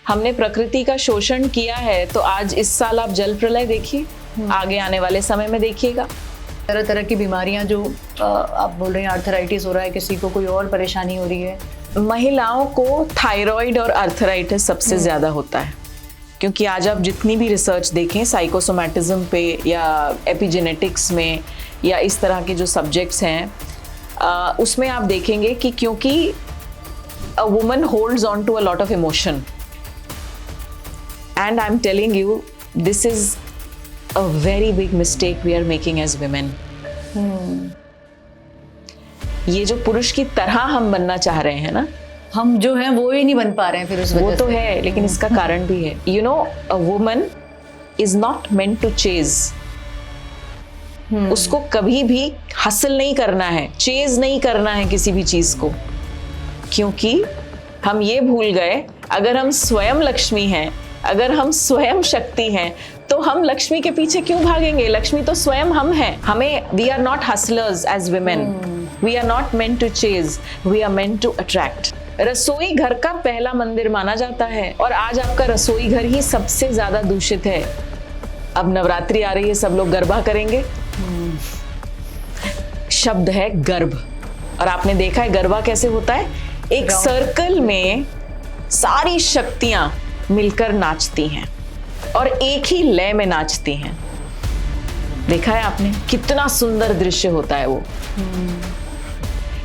हमने प्रकृति का शोषण किया है, तो आज इस साल आप जल प्रलय देखिए, आगे आने वाले समय में देखिएगा। तरह तरह की बीमारियां जो आप बोल रहे हैं, आर्थराइटिस हो रहा है, किसी को कोई और परेशानी हो रही है। महिलाओं को थायराइड और आर्थराइटिस सबसे ज़्यादा होता है, क्योंकि आज आप जितनी भी रिसर्च देखें साइकोसोमैटिज्म पे या एपिजेनेटिक्स में या इस तरह के जो सब्जेक्ट्स हैं, उसमें आप देखेंगे कि क्योंकि a woman holds on to a lot of emotion, and I am telling you this is a very big mistake we are making as women. ये जो पुरुष की तरह हम बनना चाह रहे हैं ना, हम जो हैं वो ही नहीं बन पा रहे हैं, फिर उस वजह वो तो से। है, लेकिन इसका कारण भी है। You know, a woman is not meant to chase. उसको कभी भी हासिल नहीं करना है, चेज नहीं करना है किसी भी चीज को, क्योंकि हम ये भूल गए अगर हम स्वयं लक्ष्मी हैं, अगर हम स्वयं शक्ति हैं, तो हम लक्ष्मी के पीछे क्यों भागेंगे? लक्ष्मी तो स्वयं हम हैं। हमें we are not hustlers as women, we are not meant to chase, we are meant to attract. रसोई घर का पहला मंदिर माना जाता है, और आज आपका रसोई घर ही सबसे ज्यादा दूषित है। अब नवरात्रि आ रही है, सब लोग गरबा करेंगे। शब्द है गर्भ, और आपने देखा है गरबा कैसे होता है? एक सर्कल में सारी शक्तियां मिलकर नाचती हैं और एक ही लय में नाचती हैं। देखा है आपने? कितना सुंदर दृश्य होता है वो।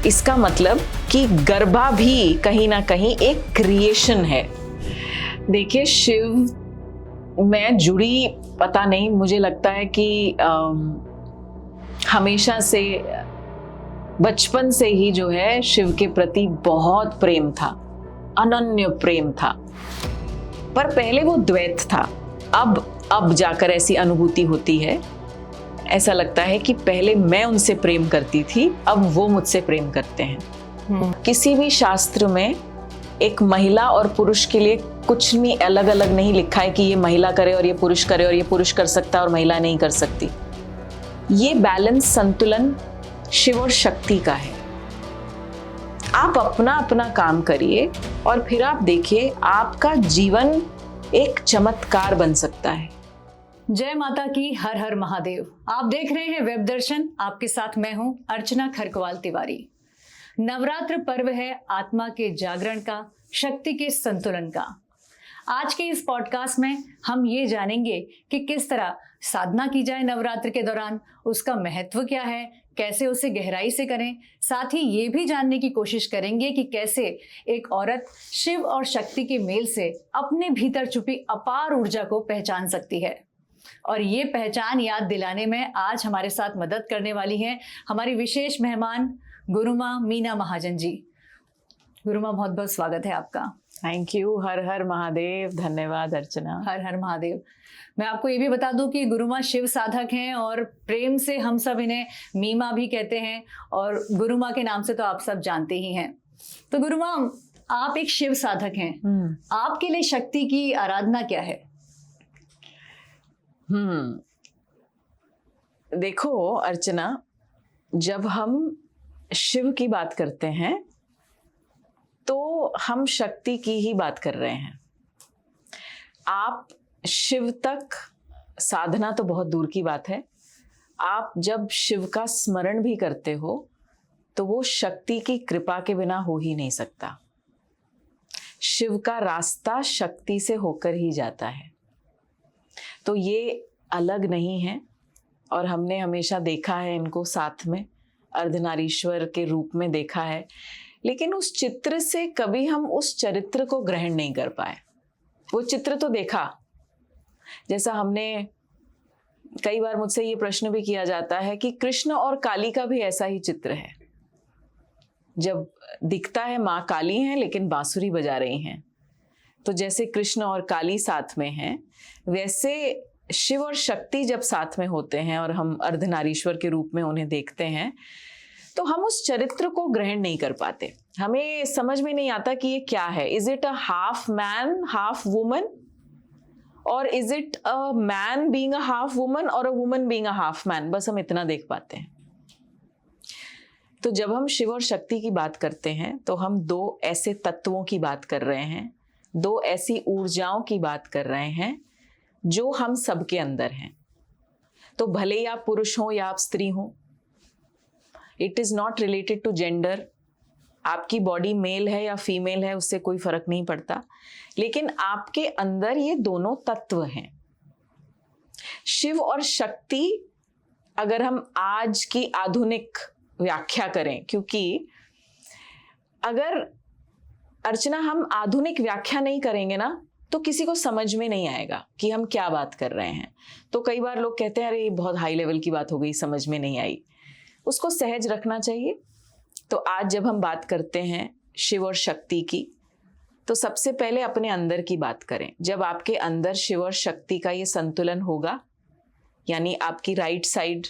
इसका मतलब कि गरबा भी कहीं ना कहीं एक क्रिएशन है। देखिए, शिव मैं जुड़ी, पता नहीं, मुझे लगता है कि हमेशा से, बचपन से ही जो है शिव के प्रति बहुत प्रेम था, अनन्य प्रेम था। पर पहले वो द्वैत था, अब जाकर ऐसी अनुभूति होती है। ऐसा लगता है कि पहले मैं उनसे प्रेम करती थी, अब वो मुझसे प्रेम करते हैं। किसी भी शास्त्र में एक महिला और पुरुष के लिए कुछ भी अलग अलग नहीं लिखा है कि ये महिला करे और ये पुरुष करे, और ये पुरुष कर सकता है और महिला नहीं कर सकती। ये बैलेंस, संतुलन शिव और शक्ति का है। आप अपना अपना काम करिए और फिर आप देखिए आपका जीवन एक चमत्कार बन सकता है। जय माता की, हर हर महादेव। आप देख रहे हैं वेब दर्शन, आपके साथ मैं हूं अर्चना खरकवाल तिवारी। नवरात्र पर्व है आत्मा के जागरण का, शक्ति के संतुलन का। आज के इस पॉडकास्ट में हम ये जानेंगे कि किस तरह साधना की जाए नवरात्र के दौरान, उसका महत्व क्या है, कैसे उसे गहराई से करें। साथ ही ये भी जानने की कोशिश करेंगे कि कैसे एक औरत शिव और शक्ति के मेल से अपने भीतर छुपी अपार ऊर्जा को पहचान सकती है। और ये पहचान याद दिलाने में आज हमारे साथ मदद करने वाली हैं हमारी विशेष मेहमान गुरु माँ मीना महाजन जी। गुरु माँ, बहुत बहुत स्वागत है आपका। Thank you. हर हर महादेव। धन्यवाद अर्चना। हर हर महादेव। मैं आपको ये भी बता दूं कि गुरु माँ शिव साधक हैं और प्रेम से हम सब इन्हें मीमा भी कहते हैं, और गुरु माँ के नाम से तो आप सब जानते ही हैं। तो गुरु माँ, आप एक शिव साधक हैं, आपके लिए शक्ति की आराधना क्या है? देखो अर्चना, जब हम शिव की बात करते हैं तो हम शक्ति की ही बात कर रहे हैं। आप शिव तक साधना तो बहुत दूर की बात है, आप जब शिव का स्मरण भी करते हो तो वो शक्ति की कृपा के बिना हो ही नहीं सकता। शिव का रास्ता शक्ति से होकर ही जाता है, तो ये अलग नहीं है। और हमने हमेशा देखा है इनको साथ में, अर्धनारीश्वर के रूप में देखा है, लेकिन उस चित्र से कभी हम उस चरित्र को ग्रहण नहीं कर पाए। वो चित्र तो देखा, जैसा हमने कई बार, मुझसे ये प्रश्न भी किया जाता है कि कृष्ण और काली का भी ऐसा ही चित्र है। जब दिखता है माँ काली हैं लेकिन बांसुरी बजा रही हैं, तो जैसे कृष्ण और काली साथ में हैं, वैसे शिव और शक्ति जब साथ में होते हैं और हम अर्धनारीश्वर के रूप में उन्हें देखते हैं, तो हम उस चरित्र को ग्रहण नहीं कर पाते। हमें समझ में नहीं आता कि ये क्या है। Is it a half man half woman, और is it a man being a half woman और a woman being a half man? बस हम इतना देख पाते हैं। तो जब हम शिव और शक्ति की बात करते हैं तो हम दो ऐसे तत्वों की बात कर रहे हैं दो ऐसी ऊर्जाओं की बात कर रहे हैं जो हम सबके अंदर हैं। तो भले ही आप पुरुष हो या आप स्त्री हो, it is not related to gender. आपकी बॉडी मेल है या फीमेल है उससे कोई फर्क नहीं पड़ता, लेकिन आपके अंदर ये दोनों तत्व हैं। शिव और शक्ति अगर हम आज की आधुनिक व्याख्या करें, क्योंकि अगर अर्चना हम आधुनिक व्याख्या नहीं करेंगे ना तो किसी को समझ में नहीं आएगा कि हम क्या बात कर रहे हैं। तो कई बार लोग कहते हैं अरे ये बहुत हाई लेवल की बात हो गई, समझ में नहीं आई। उसको सहज रखना चाहिए। तो आज जब हम बात करते हैं शिव और शक्ति की, तो सबसे पहले अपने अंदर की बात करें। जब आपके अंदर शिव और शक्ति का ये संतुलन होगा, यानी आपकी राइट साइड,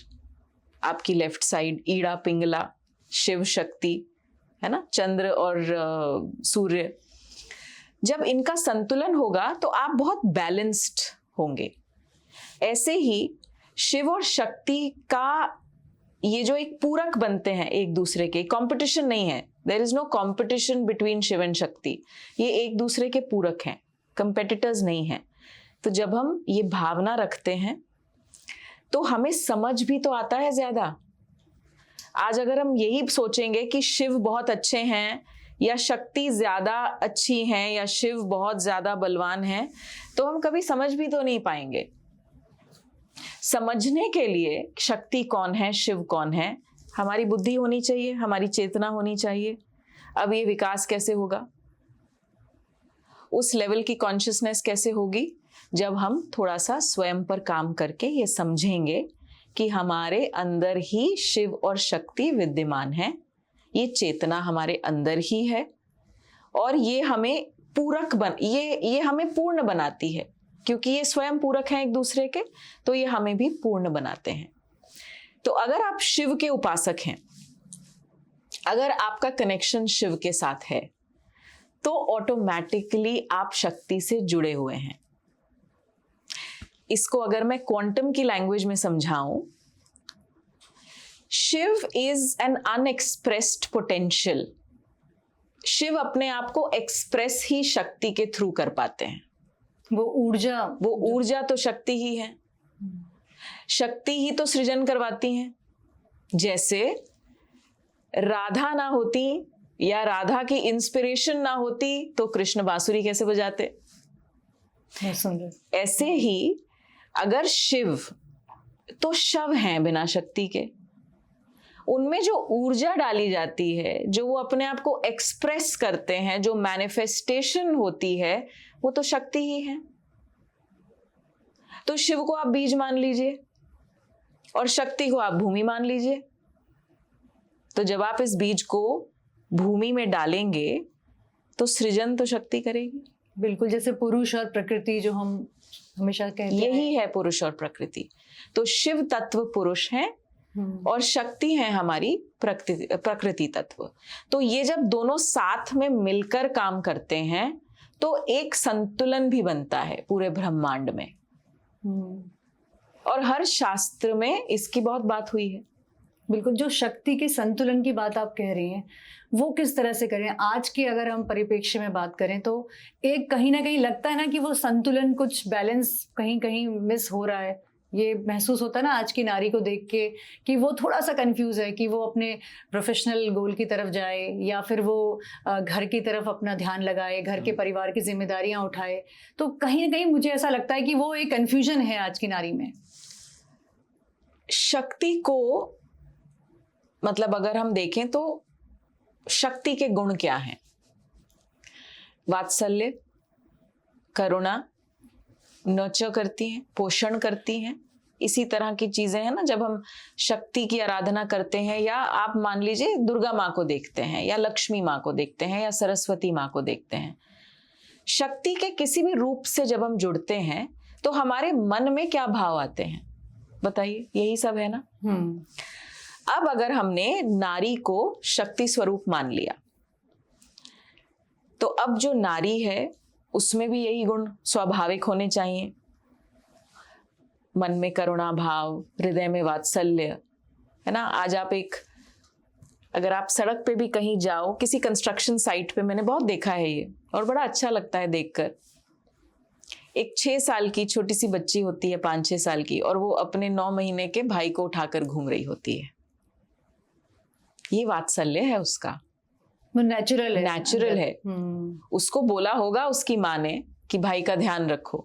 आपकी लेफ्ट साइड, ईड़ा पिंगला, शिव शक्ति है ना, चंद्र और सूर्य, जब इनका संतुलन होगा तो आप बहुत बैलेंस्ड होंगे। ऐसे ही शिव और शक्ति का ये जो एक पूरक बनते हैं एक दूसरे के, कंपटीशन नहीं है, there is no competition between Shiv and Shakti. ये एक दूसरे के पूरक हैं, कंपेटिटर्स नहीं हैं। तो जब हम ये भावना रखते हैं तो हमें समझ भी तो आता है ज्यादा। आज अगर हम यही सोचेंगे कि शिव बहुत अच्छे हैं या शक्ति ज्यादा अच्छी हैं या शिव बहुत ज्यादा बलवान हैं, तो हम कभी समझ भी तो नहीं पाएंगे। समझने के लिए शक्ति कौन है, शिव कौन है, हमारी बुद्धि होनी चाहिए, हमारी चेतना होनी चाहिए। अब ये विकास कैसे होगा, उस लेवल की कॉन्शियसनेस कैसे होगी, जब हम थोड़ा सा स्वयं पर काम करके ये समझेंगे कि हमारे अंदर ही शिव और शक्ति विद्यमान है। ये चेतना हमारे अंदर ही है और ये हमें ये हमें पूर्ण बनाती है, क्योंकि ये स्वयं पूरक हैं एक दूसरे के, तो ये हमें भी पूर्ण बनाते हैं। तो अगर आप शिव के उपासक हैं, अगर आपका कनेक्शन शिव के साथ है, तो ऑटोमेटिकली आप शक्ति से जुड़े हुए हैं। इसको अगर मैं क्वांटम की लैंग्वेज में समझाऊं, Shiv is an unexpressed potential. Shiv अपने आप को एक्सप्रेस ही शक्ति के थ्रू कर पाते हैं। वो ऊर्जा तो शक्ति ही है। शक्ति ही तो सृजन करवाती हैं। जैसे राधा ना होती या राधा की इंस्पिरेशन ना होती तो कृष्ण बांसुरी कैसे बजाते। ऐसे ही अगर शिव तो शव हैं बिना शक्ति के, उनमें जो ऊर्जा डाली जाती है, जो वो अपने आप को एक्सप्रेस करते हैं, जो मैनिफेस्टेशन होती है, वो तो शक्ति ही है। तो शिव को आप बीज मान लीजिए और शक्ति को आप भूमि मान लीजिए। तो जब आप इस बीज को भूमि में डालेंगे तो सृजन तो शक्ति करेगी। बिल्कुल, जैसे पुरुष और प्रकृति जो हम हमेशा कहते हैं, यही है पुरुष और प्रकृति। तो शिव तत्व पुरुष है और शक्ति है हमारी प्रकृति तत्व। तो ये जब दोनों साथ में मिलकर काम करते हैं तो एक संतुलन भी बनता है पूरे ब्रह्मांड में। और हर शास्त्र में इसकी बहुत बात हुई है। बिल्कुल, जो शक्ति के संतुलन की बात आप कह रही हैं, वो किस तरह से करें? आज की अगर हम परिप्रेक्ष्य में बात करें तो एक कहीं ना कहीं लगता है ना कि वो संतुलन, कुछ बैलेंस कहीं कहीं मिस हो रहा है। ये महसूस होता है ना आज की नारी को देख के कि वो थोड़ा सा कंफ्यूज है कि वो अपने प्रोफेशनल गोल की तरफ जाए या फिर वो घर की तरफ अपना ध्यान लगाए, घर के परिवार की जिम्मेदारियां उठाए। तो कहीं ना कहीं मुझे ऐसा लगता है कि वो एक कंफ्यूजन है आज की नारी में। शक्ति को मतलब अगर हम देखें तो शक्ति के गुण क्या हैं? वात्सल्य, करुणा, नर्चर करती हैं, पोषण करती हैं, इसी तरह की चीजें हैं ना। जब हम शक्ति की आराधना करते हैं, या आप मान लीजिए दुर्गा माँ को देखते हैं या लक्ष्मी माँ को देखते हैं या सरस्वती माँ को देखते हैं, शक्ति के किसी भी रूप से जब हम जुड़ते हैं तो हमारे मन में क्या भाव आते हैं बताइए? यही सब है ना। अब अगर हमने नारी को शक्ति स्वरूप मान लिया तो अब जो नारी है उसमें भी यही गुण स्वाभाविक होने चाहिए। मन में करुणा भाव, हृदय में वात्सल्य, है ना। आज आप एक अगर आप सड़क पे भी कहीं जाओ, किसी कंस्ट्रक्शन साइट पे, मैंने बहुत देखा है ये और बड़ा अच्छा लगता है देखकर। एक 6 साल की छोटी सी बच्ची होती है, 5-6 साल की, और वो अपने 9 महीने के भाई को उठाकर घूम रही होती है। ये वात्सल्य है उसका, वो नेचुरल है, नेचुरल है। उसको बोला होगा उसकी माँ ने कि भाई का ध्यान रखो,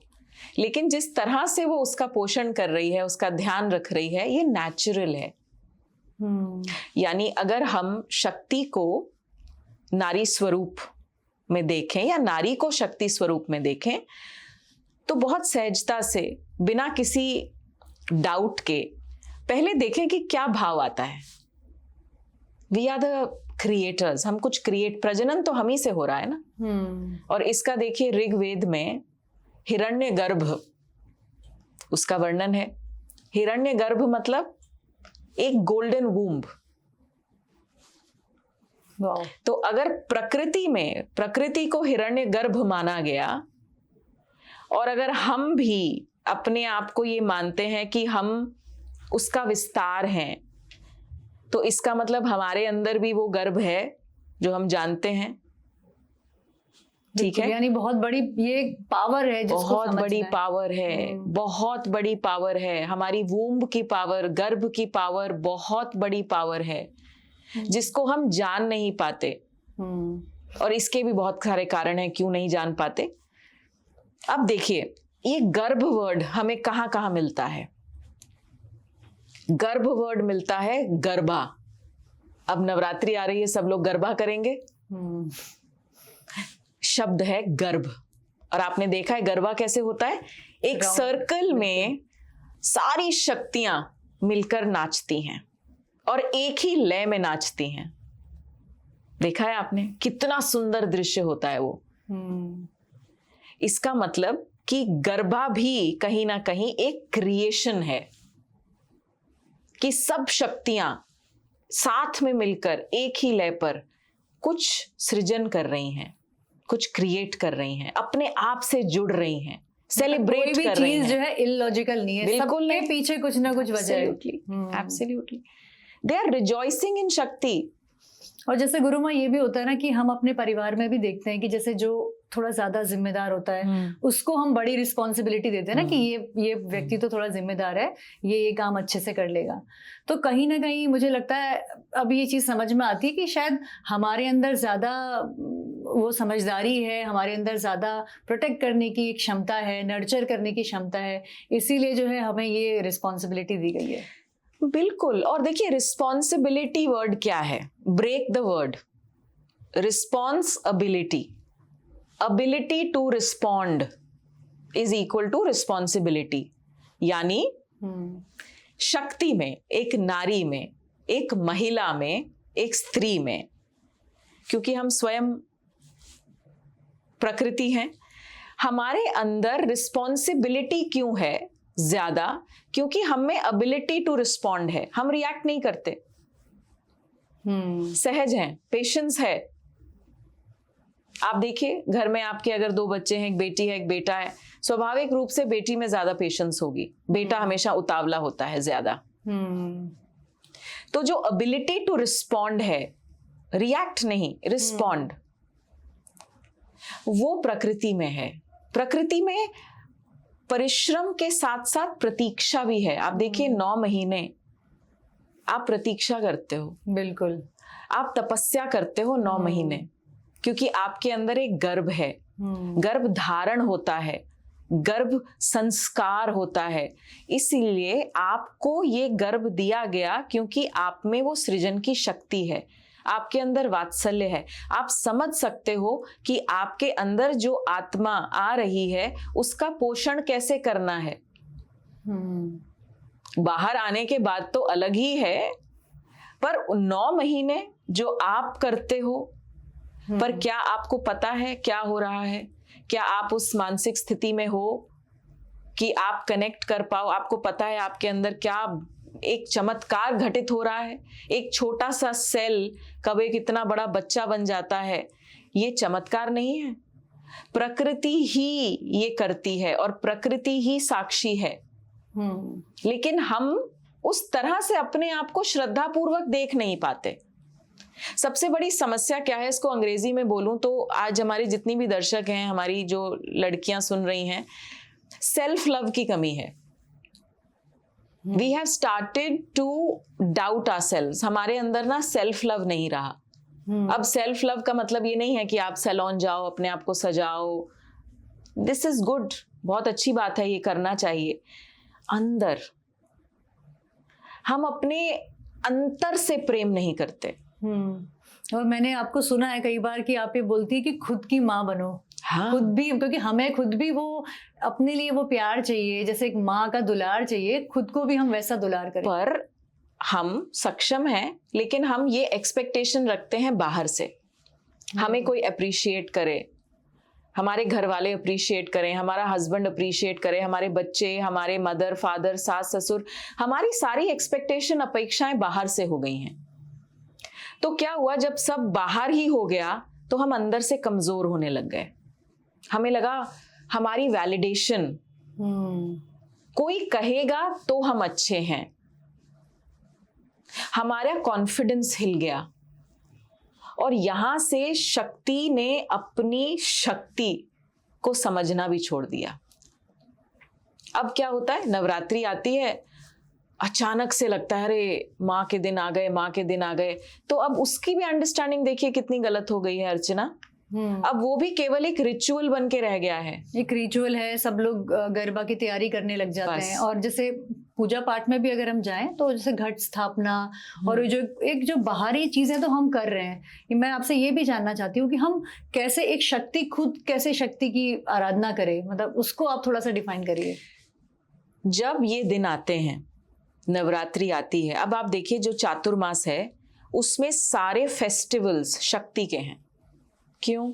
लेकिन जिस तरह से वो उसका पोषण कर रही है, उसका ध्यान रख रही है, ये नेचुरल है। यानी अगर हम शक्ति को नारी स्वरूप में देखें या नारी को शक्ति स्वरूप में देखें, तो बहुत सहजता से, बिना किसी डाउट के, पहले देखें कि क्या भाव आता है। वी आर द क्रिएटर्स, हम कुछ क्रिएट, प्रजनन तो हम ही से हो रहा है ना। और इसका देखिए ऋग्वेद में हिरण्यगर्भ, उसका वर्णन है। हिरण्यगर्भ मतलब एक गोल्डन वूम्ब। तो अगर प्रकृति में, प्रकृति को हिरण्यगर्भ माना गया, और अगर हम भी अपने आप को ये मानते हैं कि हम उसका विस्तार हैं, तो इसका मतलब हमारे अंदर भी वो गर्भ है जो हम जानते हैं। ठीक है, यानी बहुत बड़ी ये पावर है, बहुत बड़ी पावर है, बहुत बड़ी पावर है। हमारी वूम्ब की पावर, गर्भ की पावर बहुत बड़ी पावर है, जिसको हम जान नहीं पाते। और इसके भी बहुत सारे कारण हैं क्यों नहीं जान पाते। अब देखिए, ये गर्भ वर्ड हमें कहाँ कहाँ मिलता है। गर्भ वर्ड मिलता है गरबा। अब नवरात्रि आ रही है, सब लोग गरबा करेंगे। शब्द है गर्भ। और आपने देखा है गरबा कैसे होता है, एक सर्कल में सारी शक्तियां मिलकर नाचती हैं और एक ही लय में नाचती हैं। देखा है आपने, कितना सुंदर दृश्य होता है वो। इसका मतलब कि गरबा भी कहीं ना कहीं एक क्रिएशन है, कि सब शक्तियां साथ में मिलकर एक ही लय पर कुछ सृजन कर रही हैं, कुछ क्रिएट कर रही हैं, अपने आप से जुड़ रही हैं, सेलिब्रेट कर रही हैं। चीज जो है इलॉजिकल नहीं है, बिल्कुल सबके पीछे कुछ ना कुछ वजह है। एब्सोल्युटली, दे आर रिजॉइसिंग इन शक्ति। और जैसे गुरु माँ, ये भी होता है ना कि हम अपने परिवार में भी देखते हैं कि जैसे जो थोड़ा ज्यादा जिम्मेदार होता है, उसको हम बड़ी रिस्पॉन्सिबिलिटी देते हैं ना कि ये व्यक्ति तो थोड़ा जिम्मेदार है, ये काम अच्छे से कर लेगा। तो कहीं ना कहीं मुझे लगता है अब ये चीज समझ में आती है कि शायद हमारे अंदर ज्यादा वो समझदारी है, हमारे अंदर ज्यादा प्रोटेक्ट करने की क्षमता है, नर्चर करने की क्षमता है, इसीलिए जो है हमें ये रिस्पॉन्सिबिलिटी दी गई है। बिल्कुल। और देखिए, रिस्पॉन्सिबिलिटी वर्ड क्या है, break the word. Responsibility, ability to respond is equal to responsibility. यानी शक्ति में, एक नारी में, एक महिला में, एक स्त्री में, क्योंकि हम स्वयं प्रकृति हैं, हमारे अंदर रिस्पॉन्सिबिलिटी क्यों है ज्यादा? क्योंकि हम में अबिलिटी टू रिस्पॉन्ड है, हम रिएक्ट नहीं करते, सहज हैं, पेशेंस है। आप देखिए, घर में आपके अगर 2 बच्चे हैं, एक बेटी है एक बेटा है, स्वाभाविक रूप से बेटी में ज्यादा पेशेंस होगी, बेटा हमेशा उतावला होता है ज्यादा। तो जो अबिलिटी टू रिस्पॉन्ड है, रिएक्ट नहीं, रिस्पॉन्ड, वो प्रकृति में है। प्रकृति में परिश्रम के साथ साथ प्रतीक्षा भी है। आप देखिए, 9 महीने आप प्रतीक्षा करते हो, बिल्कुल, आप तपस्या करते हो 9 महीने, क्योंकि आपके अंदर एक गर्भ है, गर्भ धारण होता है, गर्भ संस्कार होता है। इसीलिए आपको ये गर्भ दिया गया, क्योंकि आप में वो सृजन की शक्ति है, आपके अंदर वात्सल्य है। आप समझ सकते हो कि आपके अंदर जो आत्मा आ रही है उसका पोषण कैसे करना है। बाहर आने के बाद तो अलग ही है, पर 9 महीने जो आप करते हो, पर क्या आपको पता है क्या हो रहा है? क्या आप उस मानसिक स्थिति में हो कि आप कनेक्ट कर पाओ? आपको पता है आपके अंदर क्या एक चमत्कार घटित हो रहा है? एक छोटा सा सेल कब एक इतना बड़ा बच्चा बन जाता है, ये चमत्कार नहीं है, प्रकृति ही ये करती है और प्रकृति ही साक्षी है। लेकिन हम उस तरह से अपने आप को श्रद्धा पूर्वक देख नहीं पाते। सबसे बड़ी समस्या क्या है, इसको अंग्रेजी में बोलूं तो आज हमारी जितनी भी दर्शक हैं, हमारी जो लड़कियां सुन रही हैं, सेल्फ लव की कमी है। We have started to doubt ourselves. हमारे अंदर ना सेल्फ लव नहीं रहा। अब सेल्फ लव का मतलब ये नहीं है कि आप सैलून जाओ, अपने आप को सजाओ। दिस इज गुड, बहुत अच्छी बात है, ये करना चाहिए। अंदर हम अपने अंतर से प्रेम नहीं करते। और मैंने आपको सुना है कई बार कि आप ये बोलती है कि खुद की माँ बनो। हाँ। खुद भी, क्योंकि हमें खुद भी वो अपने लिए वो प्यार चाहिए, जैसे एक माँ का दुलार चाहिए, खुद को भी हम वैसा दुलार करें। पर हम सक्षम हैं, लेकिन हम ये एक्सपेक्टेशन रखते हैं बाहर से, हमें कोई अप्रिशिएट करे, हमारे घर वाले अप्रिशिएट करें, हमारा हस्बैंड अप्रिशिएट करे, हमारे बच्चे, हमारे मदर फादर, सास ससुर, हमारी सारी एक्सपेक्टेशन अपेक्षाएं बाहर से हो गई हैं। तो क्या हुआ, जब सब बाहर ही हो गया तो हम अंदर से कमजोर होने लग गए। हमें लगा हमारी वैलिडेशन, कोई कहेगा तो हम अच्छे हैं, हमारा कॉन्फिडेंस हिल गया। और यहां से शक्ति ने अपनी शक्ति को समझना भी छोड़ दिया। अब क्या होता है, नवरात्रि आती है, अचानक से लगता है अरे माँ के दिन आ गए, माँ के दिन आ गए। तो अब उसकी भी अंडरस्टैंडिंग देखिए कितनी गलत हो गई है अर्चना। अब वो भी केवल एक रिचुअल बन के रह गया है। एक रिचुअल है, सब लोग गरबा की तैयारी करने लग जाते हैं। और जैसे पूजा पाठ में भी अगर हम जाएं तो जैसे घट स्थापना और जो बाहरी चीजें तो हम कर रहे हैं। मैं आपसे ये भी जानना चाहती हूँ कि हम कैसे एक शक्ति, खुद कैसे शक्ति की आराधना करें, मतलब उसको आप थोड़ा सा डिफाइन करिए। जब ये दिन आते हैं, नवरात्रि आती है, अब आप देखिए जो चातुर्मास है उसमें सारे फेस्टिवल्स शक्ति के हैं। क्यों?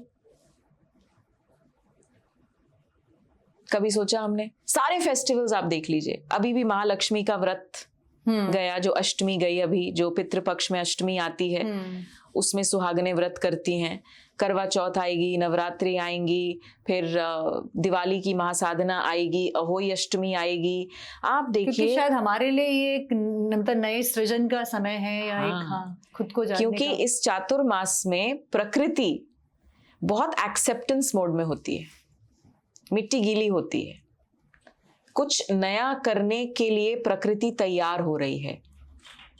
कभी सोचा हमने? सारे फेस्टिवल्स आप देख लीजिए, अभी भी महालक्ष्मी का व्रत गया, जो अष्टमी गई, अभी जो पितृपक्ष में अष्टमी आती है उसमें सुहागने व्रत करती हैं। करवा चौथ आएगी, नवरात्रि आएंगी, फिर दिवाली की महासाधना आएगी, अहोई अष्टमी आएगी। आप देखिए, शायद हमारे लिए ये एक मतलब नए सृजन का समय है या एक खुद को जानने क्योंकि का। इस चातुर्मास में प्रकृति बहुत एक्सेप्टेंस मोड में होती है, मिट्टी गीली होती है, कुछ नया करने के लिए प्रकृति तैयार हो रही है।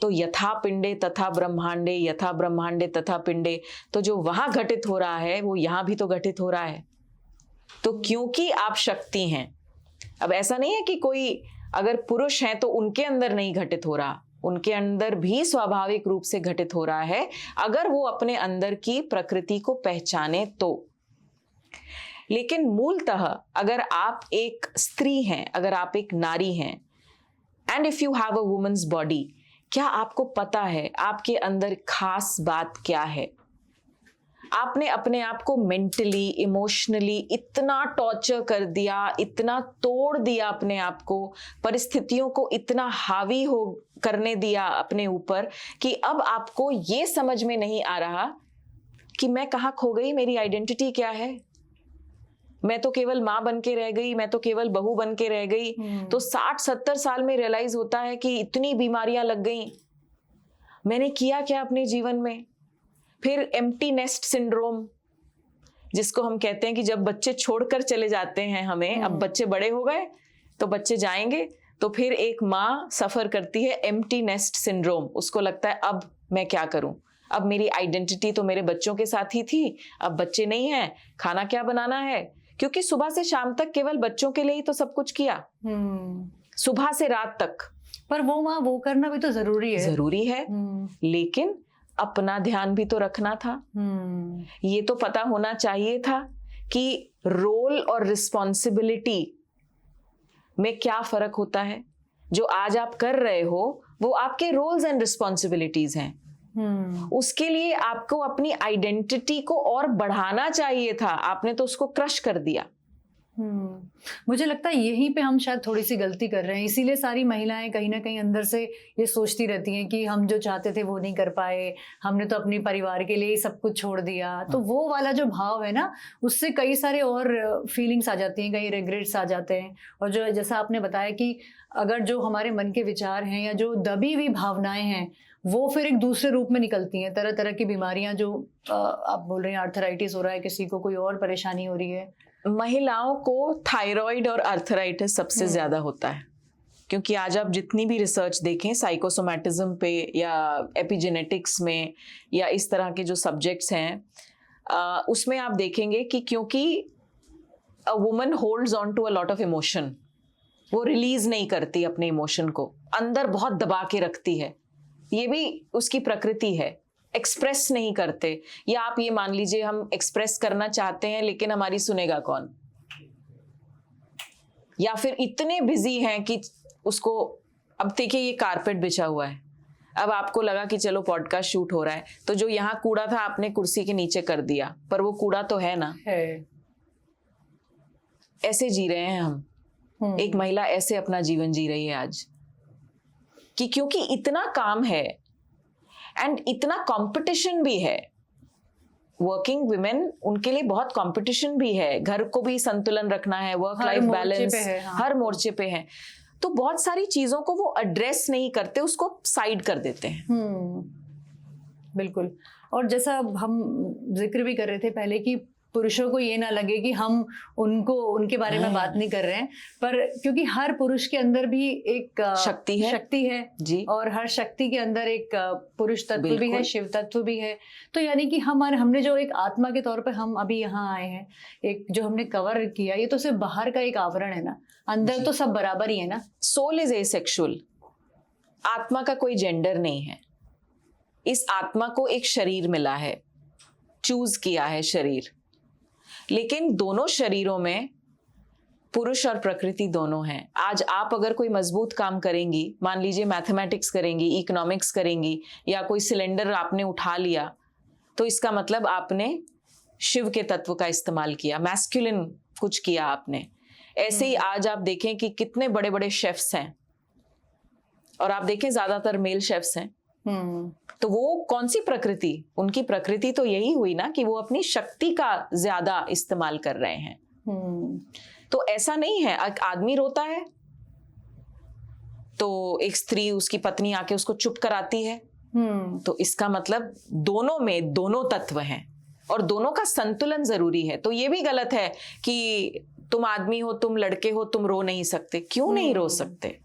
तो यथा पिंडे तथा ब्रह्मांडे, यथा ब्रह्मांडे तथा पिंडे, तो जो वहां घटित हो रहा है वो यहां भी तो घटित हो रहा है। तो क्योंकि आप शक्ति हैं, अब ऐसा नहीं है कि कोई अगर पुरुष हैं तो उनके अंदर नहीं घटित हो रहा, उनके अंदर भी स्वाभाविक रूप से घटित हो रहा है, अगर वो अपने अंदर की प्रकृति को पहचाने तो। लेकिन मूलतः अगर आप एक स्त्री हैं, अगर आप एक नारी हैं, and if you have a woman's body, क्या आपको पता है आपके अंदर खास बात क्या है? आपने अपने आप को मेंटली, इमोशनली इतना टॉर्चर कर दिया, इतना तोड़ दिया अपने आप को, परिस्थितियों को इतना हावी हो करने दिया अपने ऊपर कि अब आपको ये समझ में नहीं आ रहा कि मैं कहाँ खो गई, मेरी आइडेंटिटी क्या है। मैं तो केवल माँ बन के रह गई, मैं तो केवल बहू बन के रह गई। तो 60-70 साल में रियलाइज होता है कि इतनी बीमारियां लग गई, मैंने किया क्या अपने जीवन में। फिर एम्प्टी नेस्ट सिंड्रोम, जिसको हम कहते हैं कि जब बच्चे छोड़कर चले जाते हैं हमें, अब बच्चे बड़े हो गए तो बच्चे जाएंगे, तो फिर एक माँ सफर करती है एम्प्टी नेस्ट सिंड्रोम। उसको लगता है अब मैं क्या करूं, अब मेरी आइडेंटिटी तो मेरे बच्चों के साथ ही थी, अब बच्चे नहीं हैं, खाना क्या बनाना है, क्योंकि सुबह से शाम तक केवल बच्चों के लिए ही तो सब कुछ किया, सुबह से रात तक। पर वो करना भी तो जरूरी है। जरूरी है, लेकिन अपना ध्यान भी तो रखना था। ये तो पता होना चाहिए था कि रोल और रिस्पॉन्सिबिलिटी में क्या फर्क होता है। जो आज आप कर रहे हो वो आपके रोल्स एंड रिस्पॉन्सिबिलिटीज हैं। उसके लिए आपको अपनी आइडेंटिटी को और बढ़ाना चाहिए था, आपने तो उसको क्रश कर दिया। मुझे लगता है यहीं पे हम शायद थोड़ी सी गलती कर रहे हैं, इसीलिए सारी महिलाएं कहीं ना कहीं अंदर से ये सोचती रहती हैं कि हम जो चाहते थे वो नहीं कर पाए, हमने तो अपने परिवार के लिए ही सब कुछ छोड़ दिया। तो वो वाला जो भाव है ना, उससे कई सारे और फीलिंग्स आ जाती हैं, कई रिग्रेट्स आ जाते हैं। और जो जैसा आपने बताया कि अगर जो हमारे मन के विचार हैं या जो दबी हुई भावनाएं हैं वो फिर एक दूसरे रूप में निकलती हैं, तरह तरह की बीमारियां जो आप बोल रहे हैं, आर्थराइटिस हो रहा है, किसी को कोई और परेशानी हो रही है। महिलाओं को थायराइड और आर्थराइटिस सबसे ज्यादा होता है, क्योंकि आज आप जितनी भी रिसर्च देखें साइकोसोमैटिज्म पे या एपिजेनेटिक्स में या इस तरह के जो सब्जेक्ट्स हैं उसमें आप देखेंगे कि क्योंकि a woman holds on to a lot of emotion, वो रिलीज नहीं करती अपने इमोशन को, अंदर बहुत दबा के रखती है, ये भी उसकी प्रकृति है। एक्सप्रेस नहीं करते, या आप ये मान लीजिए हम एक्सप्रेस करना चाहते हैं लेकिन हमारी सुनेगा कौन, या फिर इतने बिजी हैं कि उसको, अब देखिए ये कारपेट बिछा हुआ है, अब आपको लगा कि चलो पॉडकास्ट शूट हो रहा है, तो जो यहाँ कूड़ा था आपने कुर्सी के नीचे कर दिया, पर वो कूड़ा तो है ना है। ऐसे जी रहे हैं हम। एक महिला ऐसे अपना जीवन जी रही है आज, कि क्योंकि इतना काम है एंड इतना कंपटीशन भी है। वर्किंग वुमेन, उनके लिए बहुत कंपटीशन भी है, घर को भी संतुलन रखना है, वर्क लाइफ बैलेंस हर मोर्चे पे है। तो बहुत सारी चीजों को वो एड्रेस नहीं करते, उसको साइड कर देते हैं। बिल्कुल। और जैसा हम जिक्र भी कर रहे थे पहले कि पुरुषों को ये ना लगे कि हम उनके बारे में बात नहीं कर रहे हैं, पर क्योंकि हर पुरुष के अंदर भी एक शक्ति है जी, और हर शक्ति के अंदर एक पुरुष तत्व भी है, शिव तत्व भी है। तो यानी कि हमने जो एक आत्मा के तौर पे हम अभी यहाँ आए हैं, एक जो हमने कवर किया, ये तो सिर्फ बाहर का एक आवरण है ना, अंदर तो सब बराबर ही है ना। सोल इज एसेक्सुअल, आत्मा का कोई जेंडर नहीं है। इस आत्मा को एक शरीर मिला है, चूज किया है शरीर, लेकिन दोनों शरीरों में पुरुष और प्रकृति दोनों हैं। आज आप अगर कोई मजबूत काम करेंगी, मान लीजिए मैथमेटिक्स करेंगी, इकोनॉमिक्स करेंगी, या कोई सिलेंडर आपने उठा लिया, तो इसका मतलब आपने शिव के तत्व का इस्तेमाल किया, मैस्कुलिन कुछ किया आपने। ऐसे ही आज आप देखें कि कितने बड़े बड़े शेफ्स हैं, और आप देखें ज्यादातर मेल शेफ्स हैं। तो वो कौन सी प्रकृति, उनकी प्रकृति तो यही हुई ना कि वो अपनी शक्ति का ज्यादा इस्तेमाल कर रहे हैं। तो ऐसा नहीं है, एक आदमी रोता है तो एक स्त्री, उसकी पत्नी आके उसको चुप कराती है, तो इसका मतलब दोनों में दोनों तत्व हैं और दोनों का संतुलन जरूरी है। तो ये भी गलत है कि तुम आदमी हो, तुम लड़के हो, तुम रो नहीं सकते। क्यों नहीं रो सकते?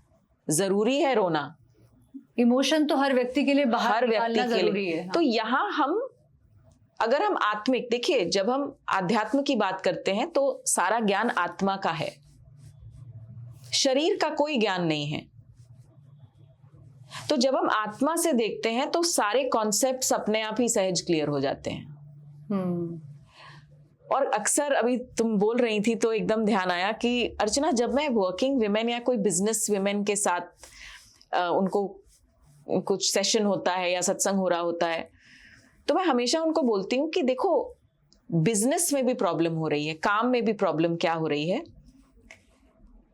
जरूरी है रोना। इमोशन तो हर व्यक्ति के लिए बाहर निकालना जरूरी है। हाँ। तो यहाँ अगर हम आत्मिक, देखिए जब हम आध्यात्म की बात करते हैं तो सारा ज्ञान आत्मा का है, शरीर का कोई ज्ञान नहीं है। तो जब हम आत्मा से देखते हैं तो सारे कॉन्सेप्ट्स अपने आप ही सहज क्लियर हो जाते हैं। और अक्सर अभी तुम बोल रही थी तो एकदम ध्यान आया कि अर्चना, जब मैं वर्किंग विमेन या कोई बिजनेस विमेन के साथ उनको कुछ सेशन होता है या सत्संग हो रहा होता है, तो मैं हमेशा उनको बोलती हूँ कि देखो, बिजनेस में भी प्रॉब्लम हो रही है, काम में भी प्रॉब्लम क्या हो रही है।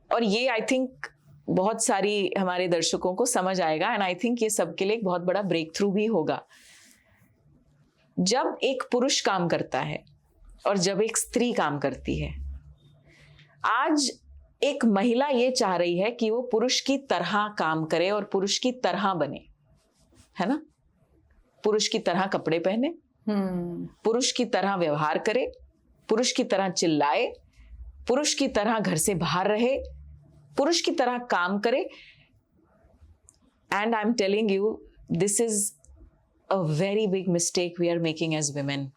और ये आई थिंक बहुत सारी हमारे दर्शकों को समझ आएगा, एंड आई थिंक ये सबके लिए एक बहुत बड़ा ब्रेक थ्रू भी होगा। जब एक पुरुष काम करता है और जब एक स्त्री काम करती है, आज एक महिला ये चाह रही है कि वो पुरुष की तरह काम करे और पुरुष की तरह बने, है ना, पुरुष की तरह कपड़े पहने, पुरुष की तरह व्यवहार करे, पुरुष की तरह चिल्लाए, पुरुष की तरह घर से बाहर रहे, पुरुष की तरह काम करे। And I am telling you, this is a very big mistake we are making as women.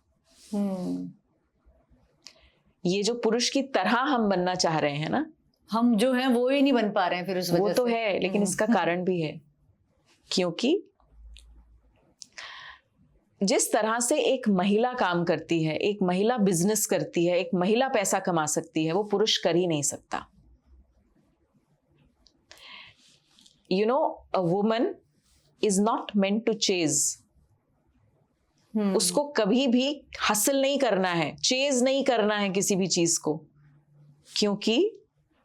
ये जो पुरुष की तरह हम बनना चाह रहे हैं ना, हम जो हैं वो ही नहीं बन पा रहे हैं फिर उस वजह से। वो तो है, लेकिन इसका कारण भी है, क्योंकि जिस तरह से एक महिला काम करती है, एक महिला बिजनेस करती है, एक महिला पैसा कमा सकती है, वो पुरुष कर ही नहीं सकता। You know, a woman is not meant to chase. उसको कभी भी हासिल नहीं करना है, चेज नहीं करना है किसी भी चीज को। क्योंकि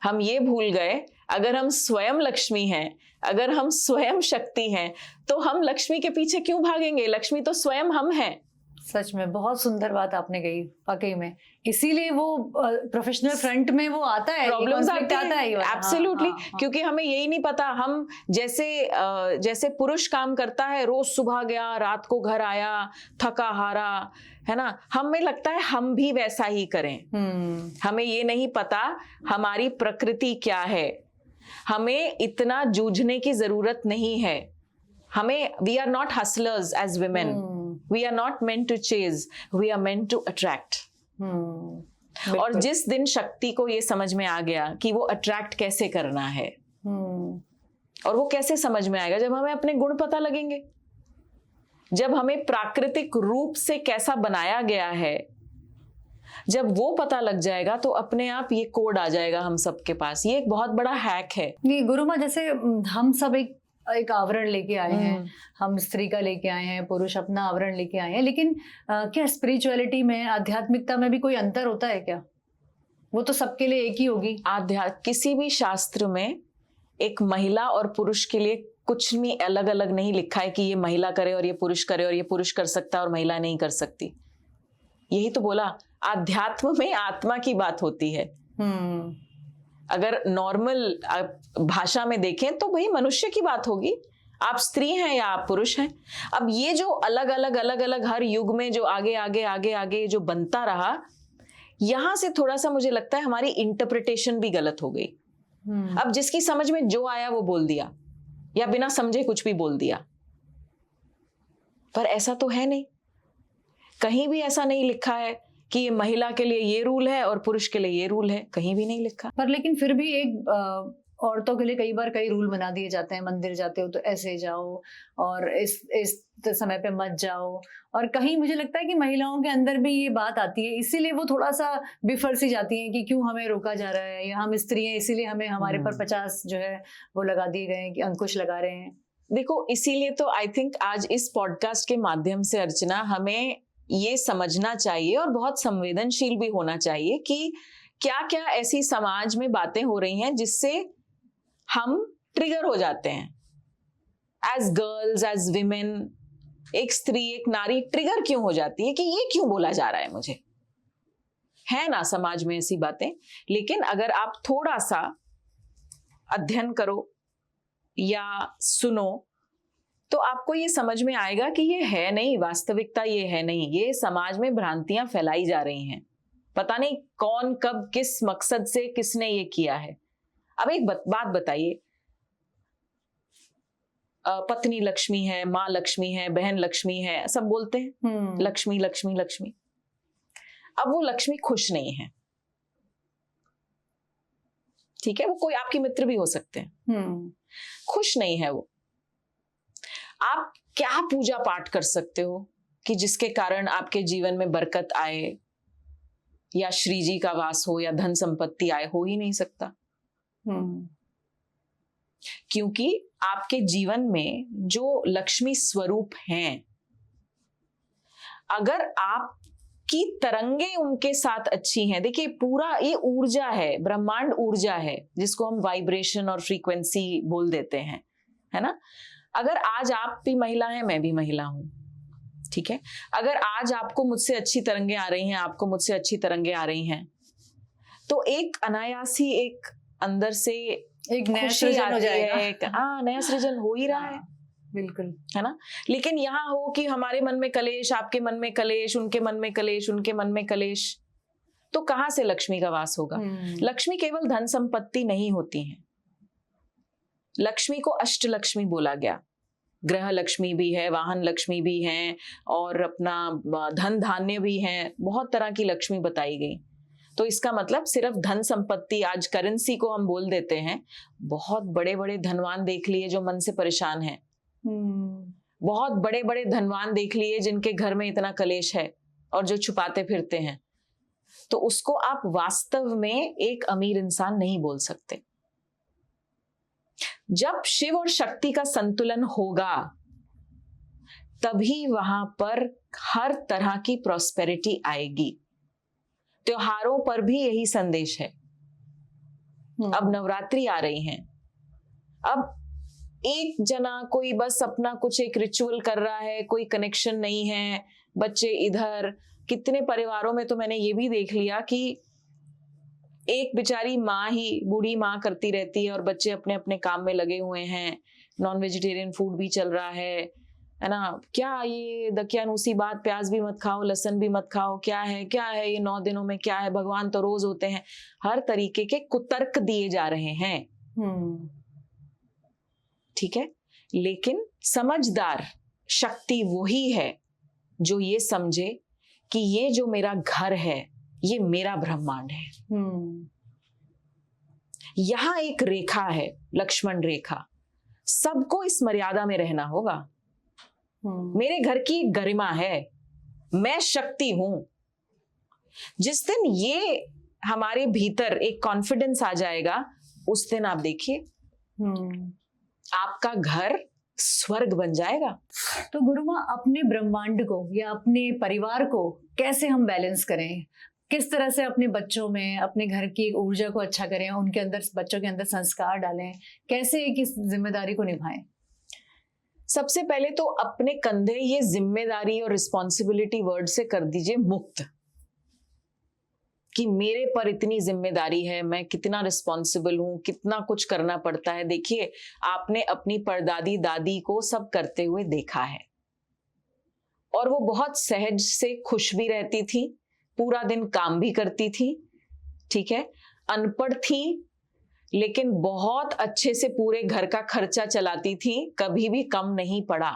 हम ये भूल गए, अगर हम स्वयं लक्ष्मी हैं, अगर हम स्वयं शक्ति हैं, तो हम लक्ष्मी के पीछे क्यों भागेंगे? लक्ष्मी तो स्वयं हम हैं। सच में बहुत सुंदर बात आपने कही वाकई में। इसीलिए वो प्रोफेशनल फ्रंट में वो आता है, प्रॉब्लम्स conflict आता है। एब्सोल्युटली। हाँ। क्योंकि हमें यही नहीं पता, हम जैसे पुरुष काम करता है, रोज सुबह गया, रात को घर आया, थका हारा, है ना, हमें लगता है हम भी वैसा ही करें। हमें ये नहीं पता हमारी प्रकृति क्या है। हमें इतना जूझने की जरूरत नहीं है। हमें, we are not hustlers as women, we are not meant to chase, we are meant to attract. और जिस दिन शक्ति को ये समझ में आ गया कि वो अट्रैक्ट कैसे करना है, और वो कैसे समझ में आएगा, जब हमें अपने गुण पता लगेंगे, जब हमें प्राकृतिक रूप से कैसा बनाया गया है, जब वो पता लग जाएगा, तो अपने आप ये कोड आ जाएगा हम सबके पास। ये एक बहुत बड़ा हैक है। ये गुरु माँ, जैसे हम सब एक आवरण लेके आए हैं, हम स्त्री का लेके आए हैं, पुरुष अपना आवरण लेके आए हैं, लेकिन क्या स्पिरिचुअलिटी में, आध्यात्मिकता में भी कोई अंतर होता है क्या? वो तो सबके लिए एक ही होगी। किसी भी शास्त्र में एक महिला और पुरुष के लिए कुछ भी अलग अलग नहीं लिखा है कि ये महिला करे और ये पुरुष करे, और ये पुरुष कर सकता है और महिला नहीं कर सकती। यही तो बोला, आध्यात्म में आत्मा की बात होती है। अगर नॉर्मल भाषा में देखें तो भाई मनुष्य की बात होगी, आप स्त्री हैं या आप पुरुष हैं। अब ये जो अलग अलग हर युग में जो आगे आगे आगे आगे जो बनता रहा, यहां से थोड़ा सा मुझे लगता है हमारी इंटरप्रिटेशन भी गलत हो गई। अब जिसकी समझ में जो आया वो बोल दिया, या बिना समझे कुछ भी बोल दिया। पर ऐसा तो है नहीं, कहीं भी ऐसा नहीं लिखा है कि ये महिला के लिए ये रूल है और पुरुष के लिए ये रूल है, कहीं भी नहीं लिखा। पर लेकिन फिर भी एक औरतों के लिए कई बार कई रूल बना दिए जाते हैं। मंदिर जाते हो तो ऐसे जाओ, और इस समय पे मत जाओ। और कहीं मुझे लगता है कि महिलाओं के अंदर भी ये बात आती है, इसीलिए वो थोड़ा सा बिफर सी जाती है कि क्यों हमें रोका जा रहा है, या हम स्त्री हैं इसीलिए हमें हमारे पर 50 जो है वो लगा दिए गए हैं, कि अंकुश लगा रहे हैं। देखो, इसीलिए तो आई थिंक आज इस पॉडकास्ट के माध्यम से अर्चना, हमें ये समझना चाहिए और बहुत संवेदनशील भी होना चाहिए कि क्या क्या ऐसी समाज में बातें हो रही हैं जिससे हम ट्रिगर हो जाते हैं। एज गर्ल्स, एज विमेन, एक स्त्री, एक नारी ट्रिगर क्यों हो जाती है कि ये क्यों बोला जा रहा है मुझे, है ना समाज में ऐसी बातें। लेकिन अगर आप थोड़ा सा अध्ययन करो या सुनो, तो आपको ये समझ में आएगा कि ये है नहीं, वास्तविकता ये है नहीं, ये समाज में भ्रांतियां फैलाई जा रही हैं। पता नहीं कौन कब किस मकसद से किसने ये किया है। अब एक बात बताइए, पत्नी लक्ष्मी है, माँ लक्ष्मी है, बहन लक्ष्मी है, सब बोलते हैं लक्ष्मी लक्ष्मी लक्ष्मी। अब वो लक्ष्मी खुश नहीं है, ठीक है, वो कोई आपकी मित्र भी हो सकते हैं, खुश नहीं है वो। आप क्या पूजा पाठ कर सकते हो कि जिसके कारण आपके जीवन में बरकत आए, या श्री जी का वास हो, या धन संपत्ति आए? हो ही नहीं सकता। क्योंकि आपके जीवन में जो लक्ष्मी स्वरूप हैं, अगर आपकी तरंगे उनके साथ अच्छी हैं, देखिए पूरा ये ऊर्जा है, ब्रह्मांड ऊर्जा है, जिसको हम वाइब्रेशन और फ्रीक्वेंसी बोल देते हैं, है ना। अगर आज आप भी महिला हैं, मैं भी महिला हूं, ठीक है, अगर आज आपको मुझसे अच्छी तरंगे आ रही हैं, आपको मुझसे अच्छी तरंगे आ रही हैं, तो एक अनायास ही एक अंदर से एक नया सृजन हो जाएगा। नया सृजन हो ही रहा है, बिल्कुल, है ना। लेकिन यहाँ हो कि हमारे मन में कलेश, आपके मन में कलेश, उनके मन में कलेश, उनके मन में कलेश, तो कहां से लक्ष्मी का वास होगा। लक्ष्मी केवल धन संपत्ति नहीं होती है, लक्ष्मी को अष्ट लक्ष्मी बोला गया। ग्रह लक्ष्मी भी है, वाहन लक्ष्मी भी है, और अपना धन धान्य भी है, बहुत तरह की लक्ष्मी बताई गई। तो इसका मतलब सिर्फ धन संपत्ति, आज करेंसी को हम बोल देते हैं, बहुत बड़े बड़े धनवान देख लिए जो मन से परेशान हैं, बहुत बड़े बड़े धनवान देख लिए जिनके घर में इतना कलेश है और जो छुपाते फिरते हैं, तो उसको आप वास्तव में एक अमीर इंसान नहीं बोल सकते। जब शिव और शक्ति का संतुलन होगा, तभी वहां पर हर तरह की प्रॉस्पेरिटी आएगी। त्योहारों पर भी यही संदेश है अब नवरात्रि आ रही हैं, अब एक जना कोई बस अपना कुछ एक रिचुअल कर रहा है, कोई कनेक्शन नहीं है, बच्चे इधर। कितने परिवारों में तो मैंने ये भी देख लिया कि एक बेचारी माँ ही, बूढ़ी माँ करती रहती है और बच्चे अपने अपने काम में लगे हुए हैं, नॉन वेजिटेरियन फूड भी चल रहा है ना। क्या ये दकियानूसी बात, प्याज भी मत खाओ, लहसुन भी मत खाओ, क्या है ये 9 दिनों में, क्या है, भगवान तो रोज होते हैं। हर तरीके के कुतर्क दिए जा रहे हैं। ठीक है, लेकिन समझदार शक्ति वही है जो ये समझे कि ये जो मेरा घर है, ये मेरा ब्रह्मांड है। यहां एक रेखा है, लक्ष्मण रेखा। सबको इस मर्यादा में रहना होगा। मेरे घर की एक गरिमा है, मैं शक्ति हूं। जिस दिन ये हमारे भीतर एक कॉन्फिडेंस आ जाएगा, उस दिन आप देखिए आपका घर स्वर्ग बन जाएगा। तो गुरु माँ, अपने ब्रह्मांड को या अपने परिवार को कैसे हम बैलेंस करें? किस तरह से अपने बच्चों में, अपने घर की ऊर्जा को अच्छा करें, उनके अंदर, बच्चों के अंदर संस्कार डालें, कैसे किस जिम्मेदारी को निभाएं? सबसे पहले तो अपने कंधे ये जिम्मेदारी और रिस्पॉन्सिबिलिटी वर्ड से कर दीजिए मुक्त, कि मेरे पर इतनी जिम्मेदारी है, मैं कितना रिस्पॉन्सिबल हूं, कितना कुछ करना पड़ता है। देखिए, आपने अपनी परदादी दादी को सब करते हुए देखा है, और वो बहुत सहज से खुश भी रहती थी, पूरा दिन काम भी करती थी। ठीक है, अनपढ़ थी लेकिन बहुत अच्छे से पूरे घर का खर्चा चलाती थी, कभी भी कम नहीं पड़ा।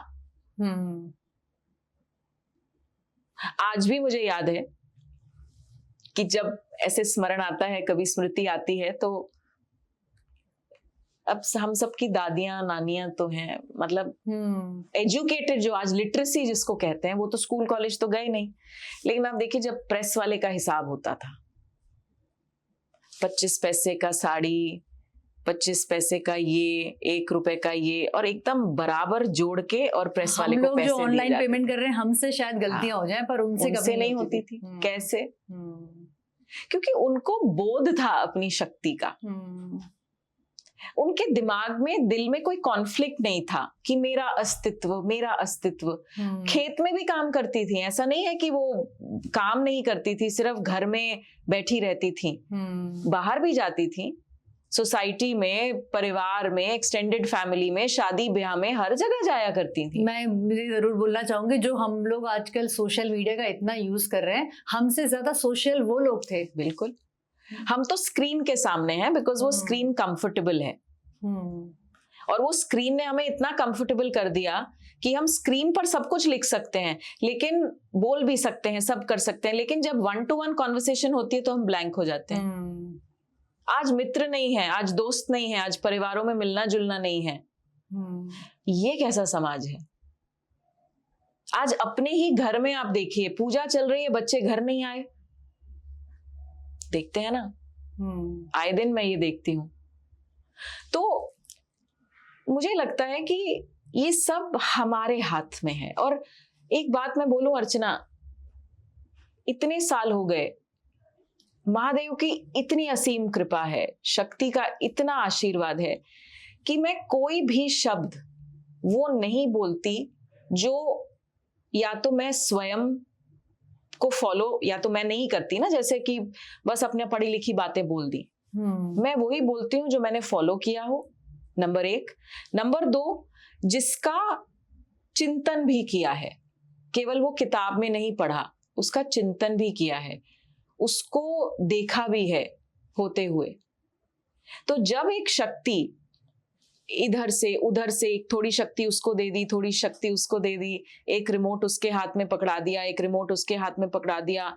आज भी मुझे याद है कि जब ऐसे स्मरण आता है, कभी स्मृति आती है, तो अब हम सबकी दादियां नानियां तो हैं, मतलब एजुकेटेड, जो आज लिटरेसी जिसको कहते हैं, वो तो स्कूल कॉलेज तो गए नहीं। लेकिन आप देखिए, जब प्रेस वाले का हिसाब होता था, 25 पैसे का साड़ी, 25 पैसे का ये, 1 रुपए का ये, और एकदम बराबर जोड़ के और प्रेस वाले को पैसे जो ऑनलाइन पेमेंट कर रहे हैं, हमसे शायद गलतियां हो जाएं, पर उनसे कभी नहीं होती थी। कैसे? क्योंकि उनको बोध था अपनी शक्ति का। उनके दिमाग में, दिल में कोई कॉन्फ्लिक्ट नहीं था कि मेरा अस्तित्व, मेरा अस्तित्व। खेत में भी काम करती थी, ऐसा नहीं है कि वो काम नहीं करती थी, सिर्फ घर में बैठी रहती थी, बाहर भी जाती थी, सोसाइटी में, परिवार में, एक्सटेंडेड फैमिली में, शादी ब्याह में, हर जगह जाया करती थी। मैं जरूर बोलना चाहूंगी, जो हम लोग आजकल सोशल मीडिया का इतना यूज कर रहे हैं, हमसे ज्यादा सोशल वो लोग थे। बिल्कुल, हम तो स्क्रीन के सामने हैं, बिकॉज वो स्क्रीन कंफर्टेबल है। और वो स्क्रीन ने हमें इतना कंफर्टेबल कर दिया कि हम स्क्रीन पर सब कुछ लिख सकते हैं, लेकिन बोल भी सकते हैं, सब कर सकते हैं, लेकिन जब 1 to 1 कॉन्वर्सेशन होती है तो हम ब्लैंक हो जाते हैं। आज मित्र नहीं है, आज दोस्त नहीं है, आज परिवारों में मिलना जुलना नहीं है। ये कैसा समाज है? आज अपने ही घर में आप देखिए, पूजा चल रही है, बच्चे घर नहीं आए, देखते हैं ना, आए दिन मैं ये देखती हूं। तो मुझे लगता है कि ये सब हमारे हाथ में है। और एक बात मैं बोलूं अर्चना, इतने साल हो गए, महादेव की इतनी असीम कृपा है, शक्ति का इतना आशीर्वाद है कि मैं कोई भी शब्द वो नहीं बोलती जो या तो मैं स्वयं को फॉलो, या तो मैं नहीं करती ना, जैसे कि बस अपने पढ़ी लिखी बातें बोल दी। मैं वही बोलती हूँ जो मैंने फॉलो किया हो, नंबर 1। नंबर 2, जिसका चिंतन भी किया है, केवल वो किताब में नहीं पढ़ा, उसका चिंतन भी किया है, उसको देखा भी है होते हुए। तो जब एक शक्ति इधर से उधर से, एक थोड़ी शक्ति उसको दे दी, थोड़ी शक्ति उसको दे दी, एक रिमोट उसके हाथ में पकड़ा दिया, एक रिमोट उसके हाथ में पकड़ा दिया,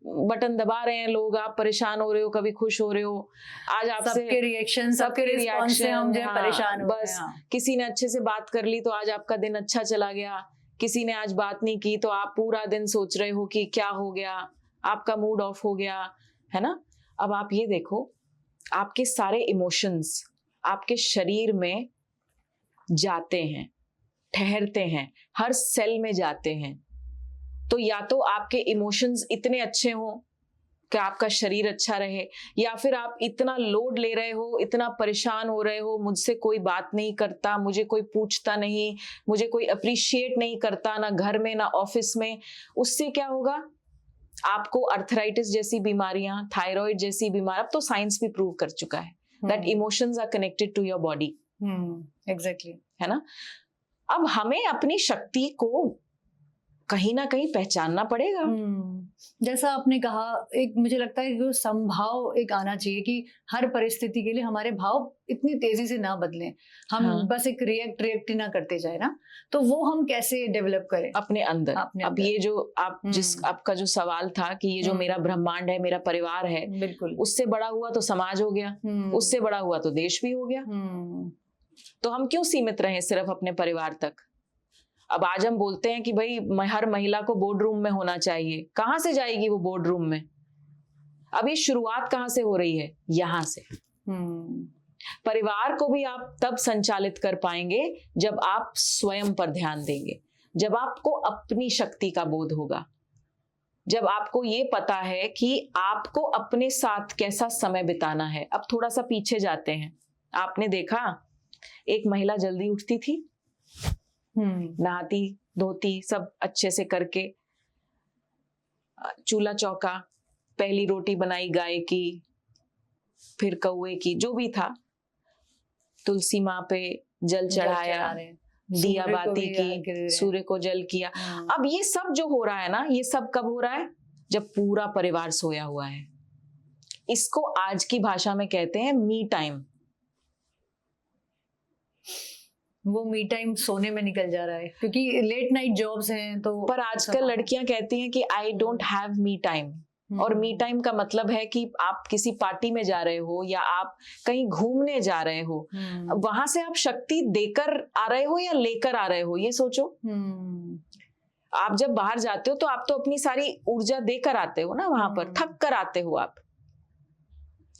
बटन दबा रहे हैं लोग, आप परेशान हो रहे हो, कभी खुश हो रहे हो। आज आपसे सबके रिएक्शन, सबके रिस्पॉन्स से हम जो है परेशान हो बस किसी ने अच्छे से बात कर ली तो आज आपका दिन अच्छा चला गया, किसी ने आज बात नहीं की तो आप पूरा दिन सोच रहे हो कि क्या हो गया, आपका मूड ऑफ हो गया, है ना। अब आप ये देखो, आपके सारे इमोशंस आपके शरीर में जाते हैं, ठहरते हैं, हर सेल में जाते हैं। तो या तो आपके इमोशंस इतने अच्छे हों कि आपका शरीर अच्छा रहे, या फिर आप इतना लोड ले रहे हो, इतना परेशान हो रहे हो, मुझसे कोई बात नहीं करता, मुझे कोई पूछता नहीं, मुझे कोई अप्रिशिएट नहीं करता, ना घर में ना ऑफिस में। उससे क्या होगा, आपको अर्थराइटिस जैसी बीमारियां, थायराइड जैसी बीमारी, अब तो साइंस भी प्रूव कर चुका है that emotions are connected to your body. Exactly, है ना। अब हमें अपनी शक्ति को कहीं ना कहीं पहचानना पड़ेगा। जैसा आपने कहा, एक मुझे लगता है कि संभाव एक आना चाहिए कि हर परिस्थिति के लिए हमारे भाव इतनी तेजी से ना बदलें, हम बस एक रिएक्ट ही ना करते जाए ना। तो वो हम कैसे डेवलप करें अपने अंदर? अब ये जो आप आपका जो सवाल था कि ये जो मेरा ब्रह्मांड है, मेरा परिवार है, बिल्कुल, उससे बड़ा हुआ तो समाज हो गया, उससे बड़ा हुआ तो देश भी हो गया। तो हम क्यों सीमित रहे सिर्फ अपने परिवार तक? अब आज हम बोलते हैं कि भाई हर महिला को बोर्ड रूम में होना चाहिए। कहां से जाएगी वो बोर्ड रूम में? अब ये शुरुआत कहां से हो रही है? यहां से। परिवार को भी आप तब संचालित कर पाएंगे जब आप स्वयं पर ध्यान देंगे, जब आपको अपनी शक्ति का बोध होगा, जब आपको ये पता है कि आपको अपने साथ कैसा समय बिताना है। अब थोड़ा सा पीछे जाते हैं। आपने देखा एक महिला जल्दी उठती थी, नहाती धोती सब अच्छे से करके, चूल्हा चौका, पहली रोटी बनाई गाय की, फिर कौवे की, जो भी था, तुलसी माँ पे जल चढ़ाया, दिया बाती की, सूर्य को जल किया। अब ये सब जो हो रहा है ना, ये सब कब हो रहा है? जब पूरा परिवार सोया हुआ है। इसको आज की भाषा में कहते हैं मी टाइम। वो मी टाइम सोने में निकल जा रहा है क्योंकि लेट नाइट जॉब्स हैं। तो पर आजकल लड़कियां कहती हैं कि I don't have me time. और मी टाइम का मतलब है कि आप किसी पार्टी में जा रहे हो या आप कहीं घूमने जा रहे हो, वहां से आप शक्ति देकर आ रहे हो या लेकर आ रहे हो, ये सोचो। आप जब बाहर जाते हो तो आप तो अपनी सारी ऊर्जा देकर आते हो ना, वहां पर थक कर आते हो आप।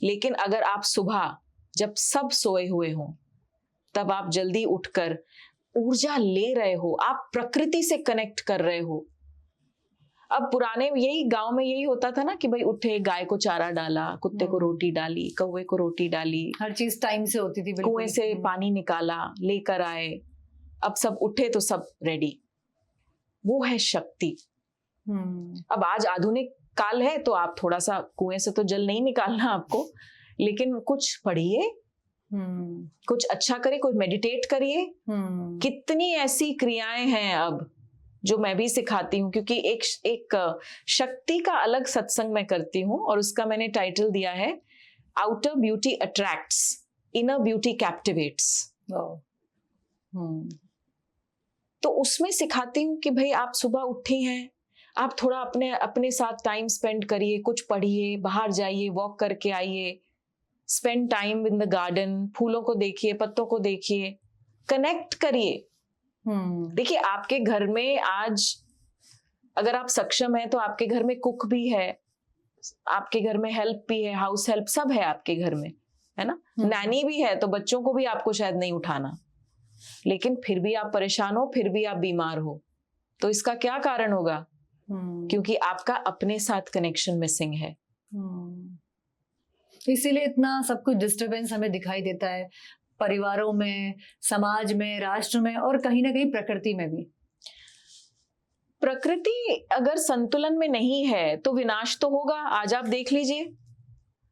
लेकिन अगर आप सुबह जब सब सोए हुए हो तब आप जल्दी उठकर ऊर्जा ले रहे हो, आप प्रकृति से कनेक्ट कर रहे हो। अब पुराने यही गांव में यही होता था ना कि भाई उठे, गाय को चारा डाला, कुत्ते को रोटी डाली, कौवे को रोटी डाली, हर चीज टाइम से होती थी। कुएं से पानी निकाला, लेकर आए। अब सब उठे तो सब रेडी। वो है शक्ति। अब आज आधुनिक काल है तो आप थोड़ा सा कुएं से तो जल नहीं निकालना आपको, लेकिन कुछ पढ़िए, कुछ अच्छा करिए, कुछ मेडिटेट करिए। कितनी ऐसी क्रियाएं हैं अब जो मैं भी सिखाती हूँ, क्योंकि एक शक्ति का अलग सत्संग मैं करती हूँ और उसका मैंने टाइटल दिया है outer beauty attracts, inner beauty कैप्टिवेट्स। तो उसमें सिखाती हूँ कि भाई आप सुबह उठी हैं, आप थोड़ा अपने साथ टाइम स्पेंड करिए, कुछ पढ़िए, बाहर जाइए, वॉक करके आइए, spend time in the garden, फूलों को देखिए, पत्तों को देखिए, कनेक्ट करिए। देखिए आपके घर में आज अगर आप सक्षम हैं तो आपके घर में कुक भी है, आपके घर में हेल्प भी है, हाउस हेल्प सब है आपके घर में, है ना। नैनी भी है, तो बच्चों को भी आपको शायद नहीं उठाना, लेकिन फिर भी आप परेशान हो, फिर भी आप बीमार हो। तो इसका क्या कारण होगा? क्योंकि आपका अपने साथ कनेक्शन मिसिंग है। इसीलिए इतना सब कुछ डिस्टरबेंस हमें दिखाई देता है, परिवारों में, समाज में, राष्ट्र में और कहीं ना कहीं प्रकृति में भी। प्रकृति अगर संतुलन में नहीं है तो विनाश तो होगा। आज आप देख लीजिए,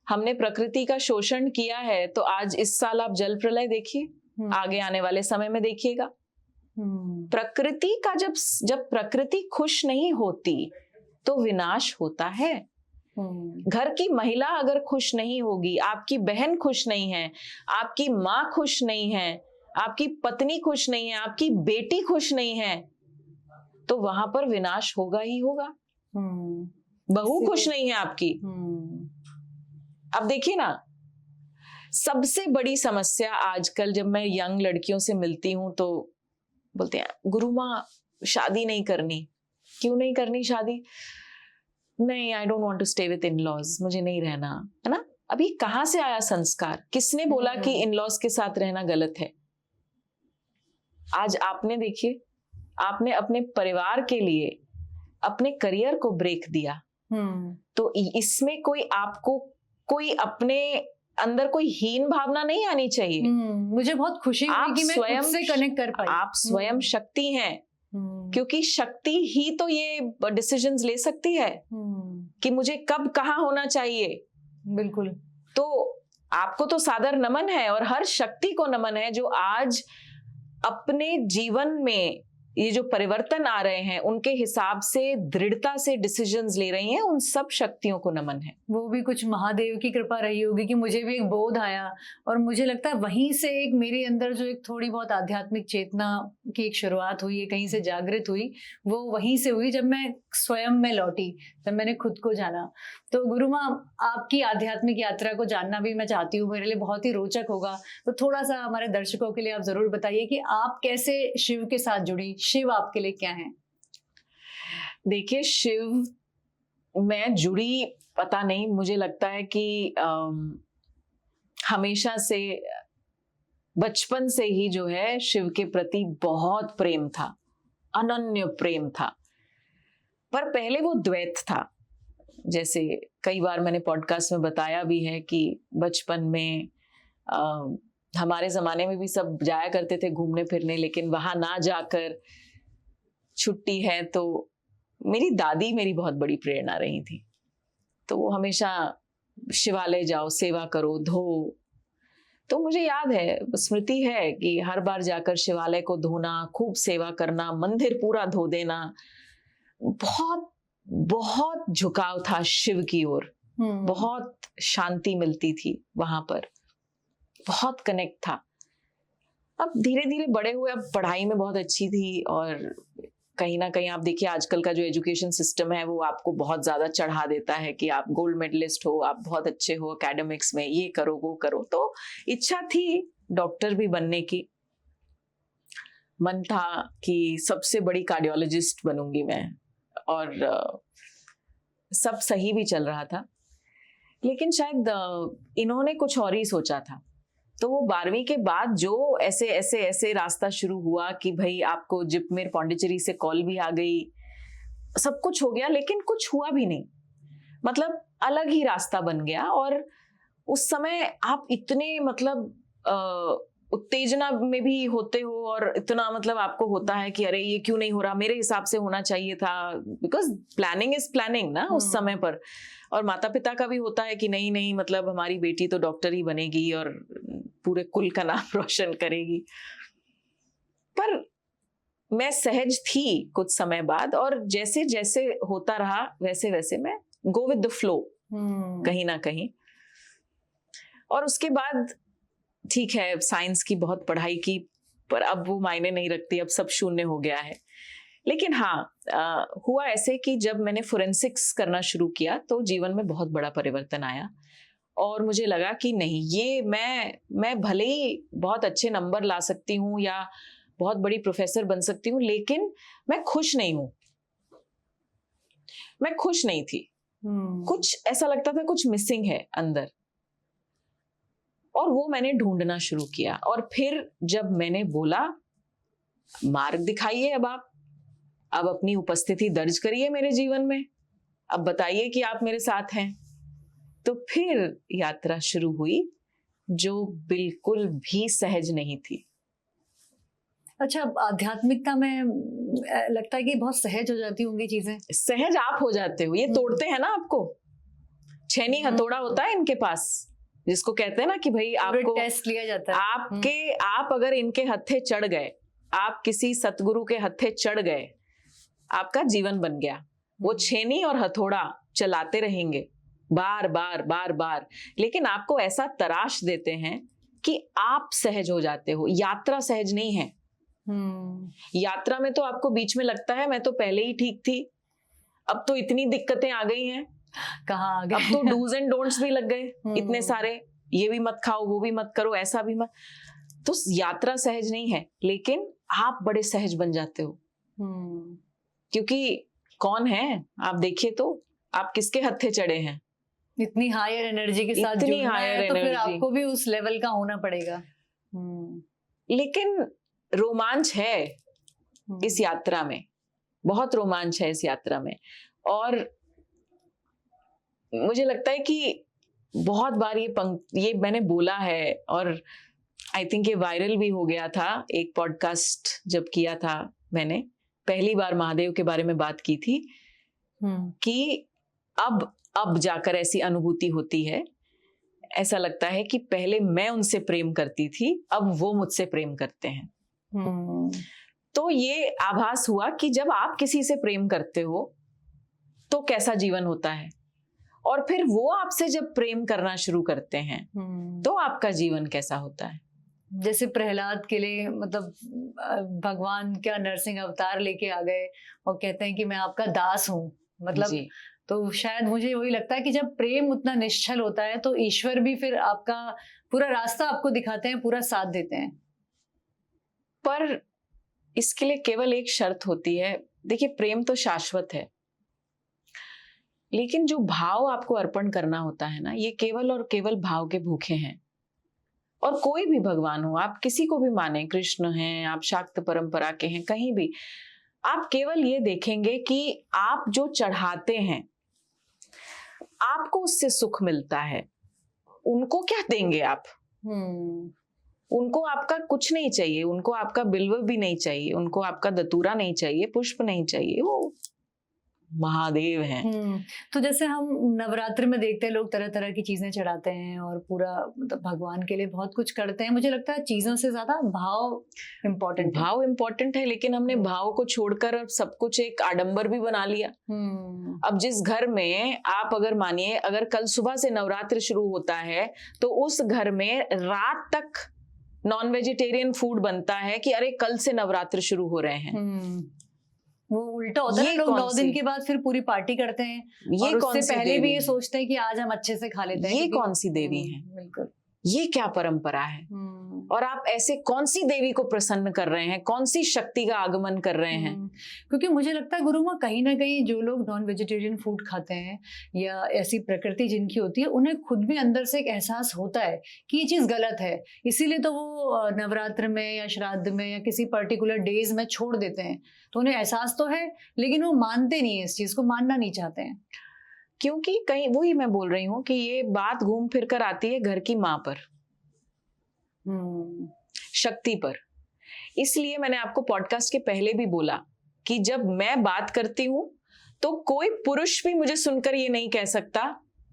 हमने प्रकृति का शोषण किया है, तो आज इस साल आप जल प्रलय देखिए, आगे आने वाले समय में देखिएगा। प्रकृति का जब प्रकृति खुश नहीं होती तो विनाश होता है। घर की महिला अगर खुश नहीं होगी, आपकी बहन खुश नहीं है, आपकी माँ खुश नहीं है, आपकी पत्नी खुश नहीं है, आपकी बेटी खुश नहीं है, तो वहां पर विनाश होगा ही होगा। बहू खुश नहीं है आपकी। अब देखिए ना, सबसे बड़ी समस्या आजकल जब मैं यंग लड़कियों से मिलती हूं तो बोलते हैं गुरु माँ शादी नहीं करनी। क्यों नहीं करनी शादी? नहीं, I don't want to stay with in-laws, मुझे नहीं रहना, है ना। अभी कहां से आया संस्कार? किसने बोला कि इन-लॉज के साथ रहना गलत है? आज आपने देखिए, आपने अपने परिवार के लिए अपने करियर को ब्रेक दिया, तो इसमें कोई आपको कोई अपने अंदर कोई हीन भावना नहीं आनी चाहिए। मुझे बहुत खुशी हुई कि मैं खुद से कनेक्ट कर पाई। आप स्वयं शक्ति हैं, क्योंकि शक्ति ही तो ये डिसीजंस ले सकती है कि मुझे कब कहाँ होना चाहिए। बिल्कुल। तो आपको तो सादर नमन है और हर शक्ति को नमन है जो आज अपने जीवन में ये जो परिवर्तन आ रहे हैं उनके हिसाब से दृढ़ता से डिसीजंस ले रही हैं। उन सब शक्तियों को नमन है। वो भी कुछ महादेव की कृपा रही होगी कि मुझे भी एक बोध आया, और मुझे लगता है वहीं से एक मेरे अंदर जो एक थोड़ी बहुत आध्यात्मिक चेतना की एक शुरुआत हुई है, कहीं से जागृत हुई, वो वहीं से हुई जब मैं स्वयं में लौटी, जब मैंने खुद को जाना। तो गुरु माँ, आपकी आध्यात्मिक यात्रा को जानना भी मैं चाहती हूँ, मेरे लिए बहुत ही रोचक होगा। तो थोड़ा सा हमारे दर्शकों के लिए आप जरूर बताइए कि आप कैसे शिव के साथ जुड़ी, शिव आपके लिए क्या है? देखिए, शिव मैं जुड़ी पता नहीं, मुझे लगता है कि हमेशा से बचपन से ही जो है शिव के प्रति बहुत प्रेम था, अनन्य प्रेम था। पर पहले वो द्वैत था। जैसे कई बार मैंने पॉडकास्ट में बताया भी है कि बचपन में हमारे ज़माने में भी सब जाया करते थे घूमने फिरने, लेकिन वहाँ ना जाकर छुट्टी है तो मेरी दादी मेरी बहुत बड़ी प्रेरणा रही थी। तो वो हमेशा शिवालय जाओ, सेवा करो, धो। तो मुझे याद है, स्मृति है कि हर बार जाकर शिवालय को धोना, खूब सेवा करना, मंदिर पूरा धो देना। बहुत बहुत झुकाव था शिव की ओर, बहुत शांति मिलती थी वहां पर, बहुत कनेक्ट था। अब धीरे धीरे बड़े हुए, अब पढ़ाई में बहुत अच्छी थी, और कहीं ना कहीं आप देखिए आजकल का जो एजुकेशन सिस्टम है वो आपको बहुत ज्यादा चढ़ा देता है कि आप गोल्ड मेडलिस्ट हो, आप बहुत अच्छे हो एकेडमिक्स में, ये करो वो करो। तो इच्छा थी डॉक्टर भी बनने की, मन था कि सबसे बड़ी कार्डियोलॉजिस्ट बनूंगी मैं, और सब सही भी चल रहा था। लेकिन शायद इन्होंने कुछ और ही सोचा था। तो वो 12वीं के बाद जो ऐसे ऐसे ऐसे रास्ता शुरू हुआ कि भाई आपको जिपमेर पौंडीचेरी से कॉल भी आ गई, सब कुछ हो गया, लेकिन कुछ हुआ भी नहीं। मतलब अलग ही रास्ता बन गया। और उस समय आप इतने मतलब उत्तेजना में भी होते हो, और इतना मतलब आपको होता है कि अरे ये क्यों नहीं हो रहा, मेरे हिसाब से होना चाहिए था, बिकॉज प्लानिंग इज प्लानिंग ना उस समय पर। और माता पिता का भी होता है कि नहीं नहीं, मतलब हमारी बेटी तो डॉक्टर ही बनेगी और पूरे कुल का नाम रोशन करेगी। पर मैं सहज थी कुछ समय बाद, और जैसे जैसे होता रहा वैसे वैसे मैं गो विद द फ्लो कहीं ना कहीं। और उसके बाद ठीक है, साइंस की बहुत पढ़ाई की, पर अब वो मायने नहीं रखती, अब सब शून्य हो गया है। लेकिन हाँ, हुआ ऐसे कि जब मैंने फोरेंसिक्स करना शुरू किया तो जीवन में बहुत बड़ा परिवर्तन आया, और मुझे लगा कि नहीं, ये मैं भले ही बहुत अच्छे नंबर ला सकती हूँ या बहुत बड़ी प्रोफेसर बन सकती हूँ, लेकिन मैं खुश नहीं हूँ, मैं खुश नहीं थी। कुछ ऐसा लगता था कुछ मिसिंग है अंदर, और वो मैंने ढूंढना शुरू किया। और फिर जब मैंने बोला मार्ग दिखाइए, अब अपनी उपस्थिति दर्ज करिए मेरे जीवन में, अब बताइए कि आप मेरे साथ हैं, तो फिर यात्रा शुरू हुई जो बिल्कुल भी सहज नहीं थी। अच्छा, आध्यात्मिकता में लगता है कि बहुत सहज हो जाती होंगी चीजें। सहज आप हो जाते हो, ये तोड़ते हैं ना आपको, छेनी हथौड़ा होता है इनके पास, जिसको कहते हैं ना कि भाई आपको टेस्ट लिया जाता है। आप अगर इनके हत्थे चढ़ गए, आप किसी सतगुरु के हत्थे चढ़ गए, आपका जीवन बन गया। वो छेनी और हथौड़ा चलाते रहेंगे बार बार बार बार, लेकिन आपको ऐसा तराश देते हैं कि आप सहज हो जाते हो। यात्रा सहज नहीं है। यात्रा में तो आपको बीच में लगता है मैं तो पहले ही ठीक थी, अब तो इतनी दिक्कतें आ गई हैं, कहाँ आ गए, अब तो डूज एंड डोंट्स भी लग गए इतने सारे, ये भी मत खाओ, वो भी मत करो, ऐसा भी मत। तो यात्रा सहज नहीं है, लेकिन आप बड़े सहज बन जाते हो। क्योंकि कौन है, आप देखिए तो आप किसके हत्थे चढ़े हैं, इतनी हायर एनर्जी के साथ जुड़ना है, तो फिर आपको भी उस लेवल का होना पड़ेगा। लेकिन रोमांच है इस यात्रा में, बहुत रोमांच है इस यात्रा में। और मुझे लगता है कि बहुत बार ये मैंने बोला है, और आई थिंक ये वायरल भी हो गया था। एक पॉडकास्ट जब किया था मैंने, पहली बार महादेव के बारे में बात की थी कि अब जाकर ऐसी अनुभूति होती है, ऐसा लगता है कि पहले मैं उनसे प्रेम करती थी, अब वो मुझसे प्रेम करते हैं। तो ये आभास हुआ कि जब आप किसी से प्रेम करते हो तो कैसा जीवन होता है, और फिर वो आपसे जब प्रेम करना शुरू करते हैं तो आपका जीवन कैसा होता है। जैसे प्रहलाद के लिए मतलब भगवान क्या नरसिंह अवतार लेके आ गए और कहते हैं कि मैं आपका दास हूँ, मतलब जी। तो शायद मुझे वही लगता है कि जब प्रेम उतना निश्चल होता है तो ईश्वर भी फिर आपका पूरा रास्ता आपको दिखाते हैं, पूरा साथ देते हैं। पर इसके लिए केवल एक शर्त होती है। देखिए, प्रेम तो शाश्वत है, लेकिन जो भाव आपको अर्पण करना होता है ना, ये केवल और केवल भाव के भूखे हैं। और कोई भी भगवान हो, आप किसी को भी माने, कृष्ण हैं, आप शाक्त परंपरा के हैं, कहीं भी, आप केवल ये देखेंगे कि आप जो चढ़ाते हैं आपको उससे सुख मिलता है। उनको क्या देंगे आप? उनको आपका कुछ नहीं चाहिए, उनको आपका बिल्व भी नहीं चाहिए, उनको आपका दतूरा नहीं चाहिए, पुष्प नहीं चाहिए, वो महादेव हैं। तो जैसे हम नवरात्र में देखते हैं लोग तरह तरह की चीजें चढ़ाते हैं और पूरा मतलब भगवान के लिए बहुत कुछ करते हैं। मुझे लगता है चीजों से ज्यादा भाव इम्पोर्टेंट है, लेकिन हमने भाव को छोड़कर अब सब कुछ एक आडंबर भी बना लिया। अब जिस घर में आप अगर मानिए, अगर कल सुबह से नवरात्र शुरू होता है तो उस घर में रात तक नॉन वेजिटेरियन फूड बनता है कि अरे कल से नवरात्र शुरू हो रहे हैं। वो उल्टा होता है, लोग 9 दिन के बाद फिर पूरी पार्टी करते हैं, ये और उससे पहले भी ये सोचते हैं कि आज हम अच्छे से खा लेते हैं। ये कौन सी देवी है? बिल्कुल, ये क्या परंपरा है? और आप ऐसे कौन सी देवी को प्रसन्न कर रहे हैं, कौन सी शक्ति का आगमन कर रहे हैं? क्योंकि मुझे लगता है गुरु माँ, कहीं ना कहीं जो लोग नॉन वेजिटेरियन फूड खाते हैं या ऐसी प्रकृति जिनकी होती है, उन्हें खुद भी अंदर से एक एहसास होता है कि ये चीज गलत है। इसीलिए तो वो नवरात्र में या श्राद्ध में या किसी पर्टिकुलर डेज में छोड़ देते हैं। तो उन्हें एहसास तो है, लेकिन वो मानते नहीं है, इस चीज को मानना नहीं चाहते हैं। क्योंकि कहीं वही मैं बोल रही हूँ कि ये बात घूम फिर कर आती है घर की माँ पर, शक्ति पर। इसलिए मैंने आपको पॉडकास्ट के पहले भी बोला कि जब मैं बात करती हूं तो कोई पुरुष भी मुझे सुनकर ये नहीं कह सकता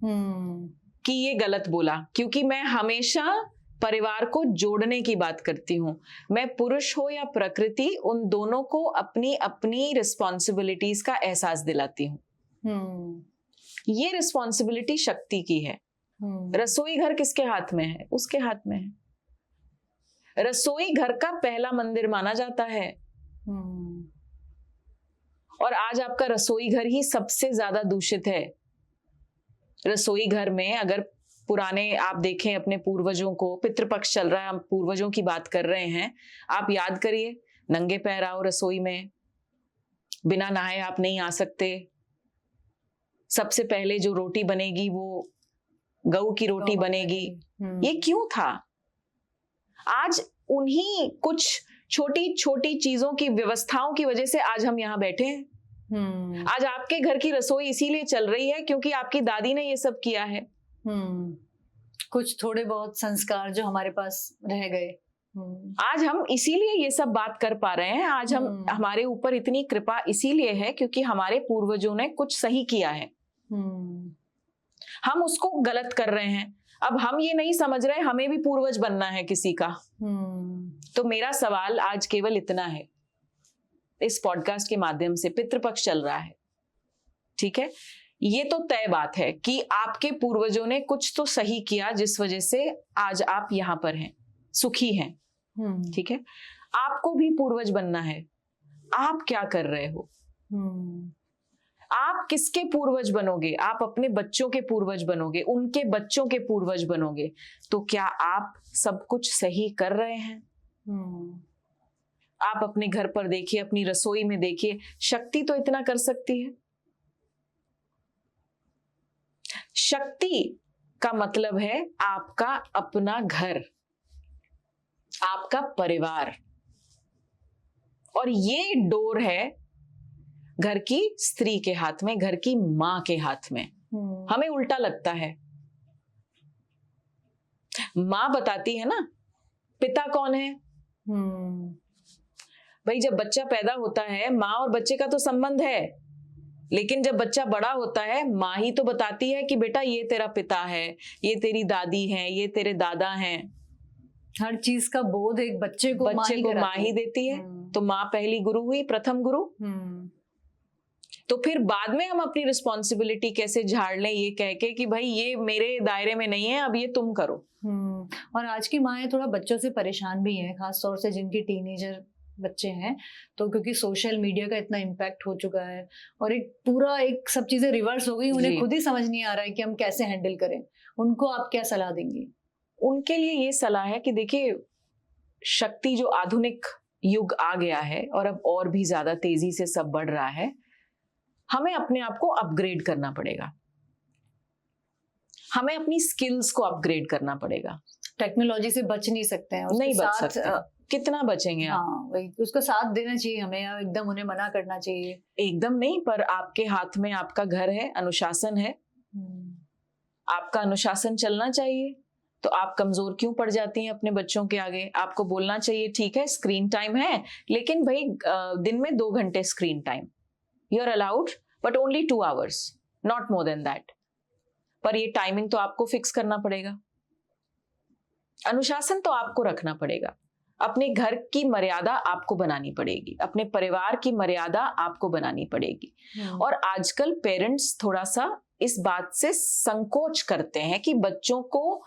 कि ये गलत बोला, क्योंकि मैं हमेशा परिवार को जोड़ने की बात करती हूं। मैं पुरुष हो या प्रकृति, उन दोनों को अपनी अपनी रिस्पॉन्सिबिलिटीज का एहसास दिलाती हूं। ये रिस्पॉन्सिबिलिटी शक्ति की है। रसोई घर किसके हाथ में है? उसके हाथ में है। रसोई घर का पहला मंदिर माना जाता है। और आज आपका रसोई घर ही सबसे ज्यादा दूषित है। रसोई घर में अगर पुराने आप देखें अपने पूर्वजों को, पितृपक्ष चल रहा है, हम पूर्वजों की बात कर रहे हैं, आप याद करिए, नंगे पैर आओ रसोई में, बिना नहाए आप नहीं आ सकते। सबसे पहले जो रोटी बनेगी वो गऊ की रोटी बनेगी। ये क्यों था? आज उन्हीं कुछ छोटी छोटी चीजों की व्यवस्थाओं की वजह से आज हम यहाँ बैठे हैं। आज आपके घर की रसोई इसीलिए चल रही है क्योंकि आपकी दादी ने ये सब किया है। कुछ थोड़े बहुत संस्कार जो हमारे पास रह गए, आज हम इसीलिए ये सब बात कर पा रहे हैं। आज हम हमारे ऊपर इतनी कृपा इसीलिए है क्योंकि हमारे पूर्वजों ने कुछ सही किया है। हम उसको गलत कर रहे हैं। अब हम ये नहीं समझ रहे हमें भी पूर्वज बनना है किसी का। तो मेरा सवाल आज केवल इतना है, इस पॉडकास्ट के माध्यम से पितृपक्ष चल रहा है, ठीक है, ये तो तय बात है कि आपके पूर्वजों ने कुछ तो सही किया जिस वजह से आज आप यहाँ पर हैं, सुखी हैं, ठीक है। आपको भी पूर्वज बनना है। आप क्या कर रहे हो? आप किसके पूर्वज बनोगे? आप अपने बच्चों के पूर्वज बनोगे, उनके बच्चों के पूर्वज बनोगे। तो क्या आप सब कुछ सही कर रहे हैं? आप अपने घर पर देखिए, अपनी रसोई में देखिए, शक्ति तो इतना कर सकती है। शक्ति का मतलब है आपका अपना घर, आपका परिवार, और ये डोर है घर की स्त्री के हाथ में, घर की मां के हाथ में। हमें उल्टा लगता है। माँ बताती है ना पिता कौन है। भाई जब बच्चा पैदा होता है माँ और बच्चे का तो संबंध है, लेकिन जब बच्चा बड़ा होता है माँ ही तो बताती है कि बेटा ये तेरा पिता है, ये तेरी दादी है, ये तेरे दादा हैं। हर चीज का बोध एक बच्चे को माँ ही देती है। तो माँ पहली गुरु हुई, प्रथम गुरु। तो फिर बाद में हम अपनी रिस्पॉन्सिबिलिटी कैसे झाड़ लें ये कह के कि भाई ये मेरे दायरे में नहीं है, अब ये तुम करो। और आज की माएँ थोड़ा बच्चों से परेशान भी हैं, खास तौर से जिनकी टीनेजर बच्चे हैं, तो क्योंकि सोशल मीडिया का इतना इम्पैक्ट हो चुका है और एक सब चीजें रिवर्स हो गई, उन्हें खुद ही समझ नहीं आ रहा है कि हम कैसे हैंडल करें। उनको आप क्या सलाह देंगी? उनके लिए ये सलाह है कि देखिए शक्ति जो आधुनिक युग आ गया है और अब और भी ज्यादा तेजी से सब बढ़ रहा है, हमें अपने आप को अपग्रेड करना पड़ेगा, हमें अपनी स्किल्स को अपग्रेड करना पड़ेगा। टेक्नोलॉजी से बच नहीं सकते हैं, नहीं बच सकते। कितना बचेंगे आप? हाँ, उसका साथ देना चाहिए हमें, एकदम उन्हें मना करना चाहिए? एकदम नहीं, पर आपके हाथ में आपका घर है, अनुशासन है, आपका अनुशासन चलना चाहिए। तो आप कमजोर क्यों पड़ जाती हैं अपने बच्चों के आगे? आपको बोलना चाहिए ठीक है स्क्रीन टाइम है, लेकिन भाई दिन में 2 घंटे screen time, you are allowed, but only 2 hours, not more than that. पर ये टाइमिंग तो आपको फिक्स करना पड़ेगा, अनुशासन तो आपको रखना पड़ेगा, अपने घर की मर्यादा आपको बनानी पड़ेगी, अपने परिवार की मर्यादा आपको बनानी पड़ेगी। और आजकल पेरेंट्स थोड़ा सा इस बात से संकोच करते हैं कि बच्चों को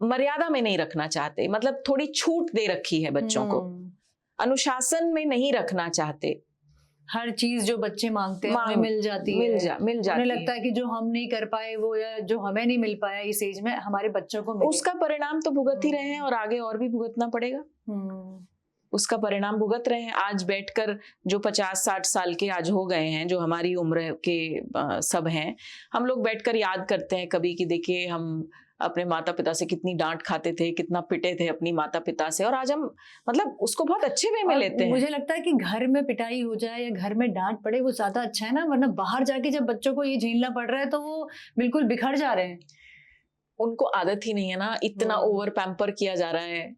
मर्यादा में नहीं रखना चाहते, मतलब थोड़ी छूट दे रखी है बच्चों को, अनुशासन में नहीं रखना चाहते। हर चीज जो बच्चे मांगते हैं उन्हें मिल जाती है, मिल जाती उन्हें लगता है कि जो हम नहीं कर पाए वो, या जो हमें नहीं मिल पाया इस एज में, हमारे बच्चों को मिले। उसका परिणाम तो भुगत ही रहे हैं और आगे और भी भुगतना पड़ेगा। उसका परिणाम भुगत रहे हैं। आज बैठकर जो 50-60 साल के आज हो गए हैं, जो हमारी उम्र के सब हैं, हम लोग बैठकर याद करते हैं कभी कि देखिए हम अपने माता पिता से कितनी डांट खाते थे, कितना पिटे थे अपनी माता पिता से, और आज हम मतलब उसको बहुत अच्छे वे में लेते हैं। मुझे लगता है कि घर में पिटाई हो जाए या घर में डांट पड़े वो ज्यादा अच्छा है ना, वरना बाहर जाके जब बच्चों को ये झेलना पड़ रहा है तो वो बिल्कुल बिखर जा रहे हैं। उनको आदत ही नहीं है ना, इतना ओवर पैम्पर किया जा रहा है,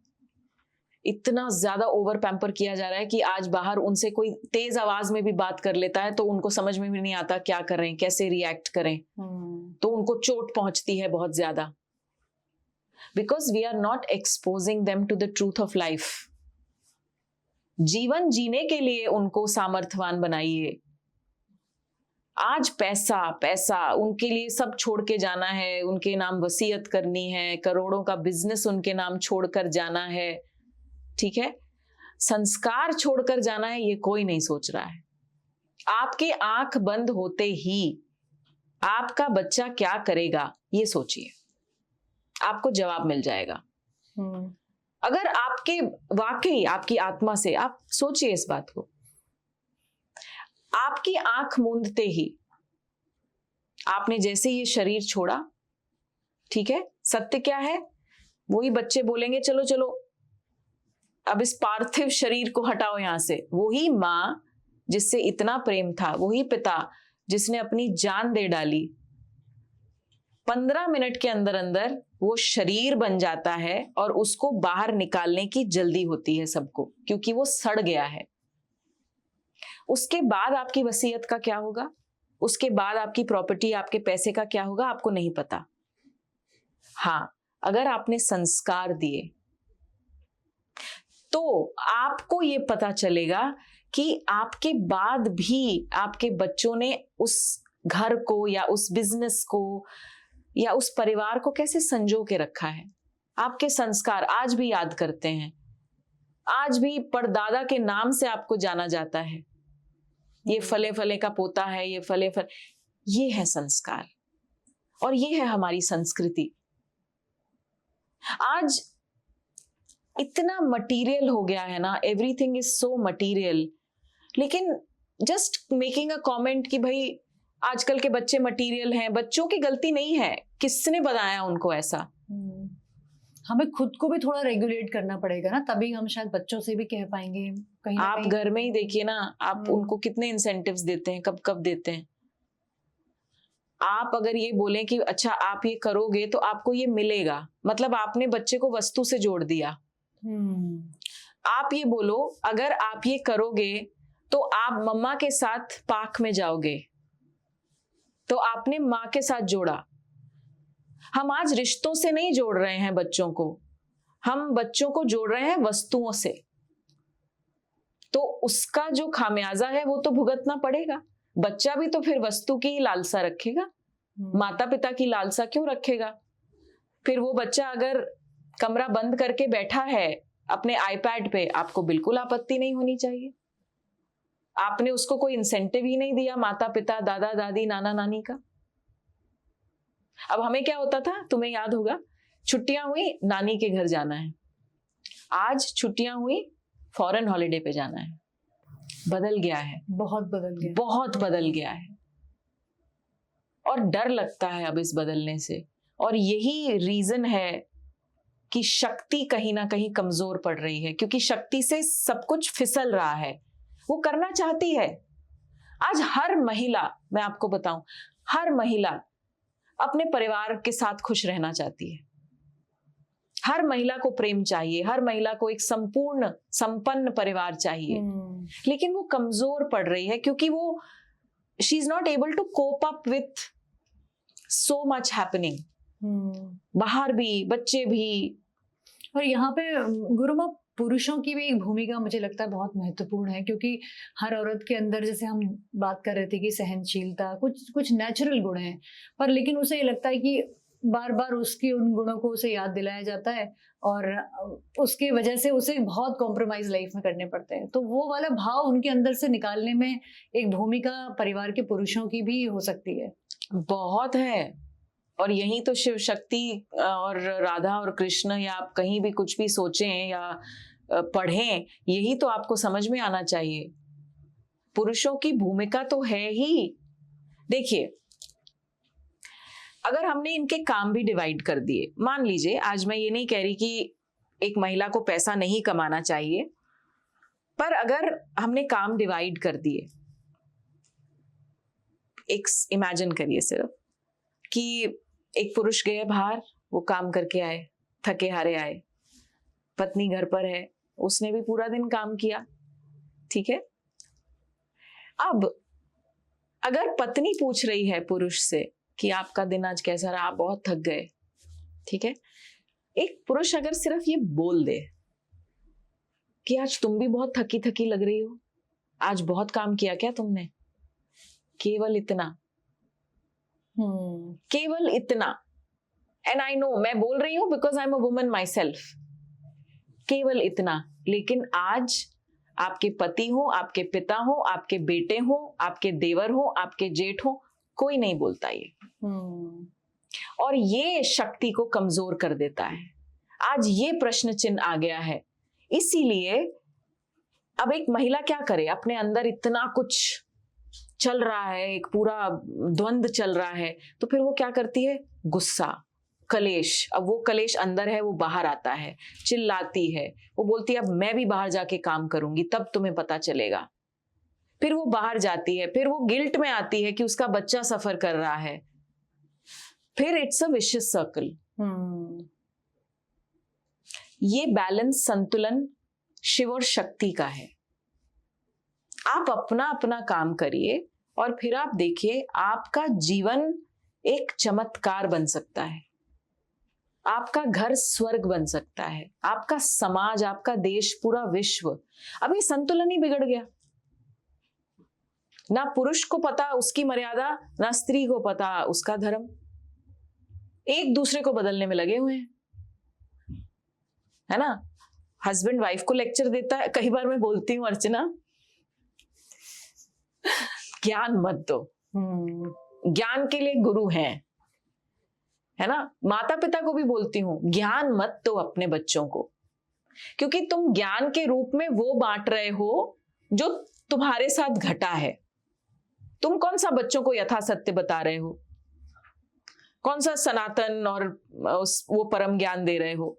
इतना ज्यादा ओवर पैम्पर किया जा रहा है कि आज बाहर उनसे कोई तेज आवाज में भी बात कर लेता है तो उनको समझ में भी नहीं आता क्या करें, कैसे रिएक्ट करें। तो उनको चोट पहुंचती है बहुत ज्यादा, because we are not exposing them to the truth of life। जीवन जीने के लिए उनको सामर्थ्यवान बनाइए। आज पैसा पैसा उनके लिए सब छोड़ के जाना है, उनके नाम वसीयत करनी है, करोड़ों का बिजनेस उनके नाम छोड़कर जाना है, ठीक है, संस्कार छोड़कर जाना है, ये कोई नहीं सोच रहा है। आपके आंख बंद होते ही आपका बच्चा क्या करेगा ये सोचिए, आपको जवाब मिल जाएगा। अगर आपके वाकई आपकी आत्मा से, आप सोचिए इस बात को, आपकी आंख मूंदते ही आपने जैसे ये शरीर छोड़ा, ठीक है, सत्य क्या है, वही बच्चे बोलेंगे चलो चलो अब इस पार्थिव शरीर को हटाओ यहां से। वही मां जिससे इतना प्रेम था, वही पिता जिसने अपनी जान दे डाली, 15 मिनट के अंदर अंदर वो शरीर बन जाता है और उसको बाहर निकालने की जल्दी होती है सबको, क्योंकि वो सड़ गया है। उसके बाद आपकी वसीयत का क्या होगा, उसके बाद आपकी प्रॉपर्टी, आपके पैसे का क्या होगा, आपको नहीं पता। हाँ, अगर आपने संस्कार दिए तो आपको ये पता चलेगा कि आपके बाद भी आपके बच्चों ने उस घर को या उस बिजनेस को या उस परिवार को कैसे संजो के रखा है। आपके संस्कार आज भी याद करते हैं, आज भी परदादा के नाम से आपको जाना जाता है, ये फले फले का पोता है, ये फले फले, ये है संस्कार और ये है हमारी संस्कृति। आज इतना मटीरियल हो गया है ना, एवरीथिंग इज सो मटीरियल, लेकिन जस्ट मेकिंग अ कमेंट कि भाई आजकल के बच्चे मटीरियल हैं, बच्चों की गलती नहीं है, किसने बताया उनको ऐसा। हमें खुद को भी थोड़ा रेगुलेट करना पड़ेगा ना, तभी हम शायद बच्चों से भी कह पाएंगे। कहीं आप घर में ही देखिए ना, आप उनको कितने इंसेंटिव्स देते हैं, कब कब देते हैं। आप अगर ये बोलें कि अच्छा आप ये करोगे तो आपको ये मिलेगा, मतलब आपने बच्चे को वस्तु से जोड़ दिया। आप ये बोलो अगर आप ये करोगे तो आप मम्मा के साथ पार्क में जाओगे, तो आपने माँ के साथ जोड़ा। हम आज रिश्तों से नहीं जोड़ रहे हैं बच्चों को, हम बच्चों को जोड़ रहे हैं वस्तुओं से। तो उसका जो खामियाजा है वो तो भुगतना पड़ेगा। बच्चा भी तो फिर वस्तु की लालसा रखेगा, माता पिता की लालसा क्यों रखेगा? फिर वो बच्चा अगर कमरा बंद करके बैठा है अपने आईपैड पे, आपको बिल्कुल आपत्ति नहीं होनी चाहिए। आपने उसको कोई इंसेंटिव ही नहीं दिया माता पिता, दादा दादी, नाना नानी का। अब हमें क्या होता था, तुम्हें याद होगा, छुट्टियां हुई नानी के घर जाना है, आज छुट्टियां हुई फॉरेन हॉलिडे पे जाना है। बदल गया है, बहुत बदल गया, बहुत बदल गया है। और डर लगता है अब इस बदलने से, और यही रीजन है कि शक्ति कहीं ना कहीं कमजोर पड़ रही है, क्योंकि शक्ति से सब कुछ फिसल रहा है। वो करना चाहती है। आज हर महिला, मैं आपको बताऊं, हर महिला अपने परिवार के साथ खुश रहना चाहती है। हर महिला को प्रेम चाहिए, हर महिला को एक संपूर्ण संपन्न परिवार चाहिए। लेकिन वो कमजोर पड़ रही है क्योंकि वो she is not able to cope up with so much happening. बाहर भी, बच्चे भी। और यहाँ पे गुरुमा पुरुषों की भी एक भूमिका मुझे लगता है बहुत महत्वपूर्ण है, क्योंकि हर औरत के अंदर, जैसे हम बात कर रहे थे कि सहनशीलता, कुछ कुछ नेचुरल गुण हैं, पर लेकिन उसे ये लगता है कि बार बार उसकी उन गुणों को उसे याद दिलाया जाता है और उसकी वजह से उसे बहुत कॉम्प्रोमाइज लाइफ में करने पड़ते हैं। तो वो वाला भाव उनके अंदर से निकालने में एक भूमिका परिवार के पुरुषों की भी हो सकती है। बहुत है। और यही तो शिव शक्ति और राधा और कृष्ण, या आप कहीं भी कुछ भी सोचें या पढ़ें, यही तो आपको समझ में आना चाहिए। पुरुषों की भूमिका तो है ही। देखिए, अगर हमने इनके काम भी डिवाइड कर दिए, मान लीजिए, आज मैं ये नहीं कह रही कि एक महिला को पैसा नहीं कमाना चाहिए, पर अगर हमने काम डिवाइड कर दिए, एक इमेजिन करिए सिर्फ कि एक पुरुष गए बाहर, वो काम करके आए, थके हारे आए, पत्नी घर पर है, उसने भी पूरा दिन काम किया, ठीक है। अब अगर पत्नी पूछ रही है पुरुष से कि आपका दिन आज कैसा रहा, आप बहुत थक गए, ठीक है, एक पुरुष अगर सिर्फ ये बोल दे कि आज तुम भी बहुत थकी थकी लग रही हो, आज बहुत काम किया क्या तुमने, केवल इतना, केवल इतना। एंड आई नो, मैं बोल रही हूं because I am a woman my self, केवल इतना। लेकिन आज आपके पति हो, आपके पिता हो, आपके बेटे हो, आपके देवर हो, आपके जेठ हो, कोई नहीं बोलता ये। और ये शक्ति को कमजोर कर देता है। आज ये प्रश्न चिन्ह आ गया है। इसीलिए अब एक महिला क्या करे, अपने अंदर इतना कुछ चल रहा है, एक पूरा द्वंद्व चल रहा है, तो फिर वो क्या करती है, गुस्सा, कलेश। अब वो कलेश अंदर है, वो बाहर आता है, चिल्लाती है, वो बोलती है अब मैं भी बाहर जाके काम करूंगी, तब तुम्हें पता चलेगा। फिर वो बाहर जाती है, फिर वो गिल्ट में आती है कि उसका बच्चा सफर कर रहा है, फिर इट्स अ विशियस सर्कल। ये बैलेंस, संतुलन शिव और शक्ति का है। आप अपना अपना काम करिए और फिर आप देखिए आपका जीवन एक चमत्कार बन सकता है, आपका घर स्वर्ग बन सकता है, आपका समाज, आपका देश, पूरा विश्व। अब ये संतुलन ही बिगड़ गया। ना पुरुष को पता उसकी मर्यादा, ना स्त्री को पता उसका धर्म, एक दूसरे को बदलने में लगे हुए हैं, है ना। हस्बैंड वाइफ को लेक्चर देता है, कई बार मैं बोलती हूँ अर्चना, ज्ञान मत दो, ज्ञान के लिए गुरु हैं, है ना। माता पिता को भी बोलती हूँ, ज्ञान मत दो अपने बच्चों को, क्योंकि तुम ज्ञान के रूप में वो बांट रहे हो जो तुम्हारे साथ घटा है। तुम कौन सा बच्चों को यथासत्य बता रहे हो, कौन सा सनातन और वो परम ज्ञान दे रहे हो।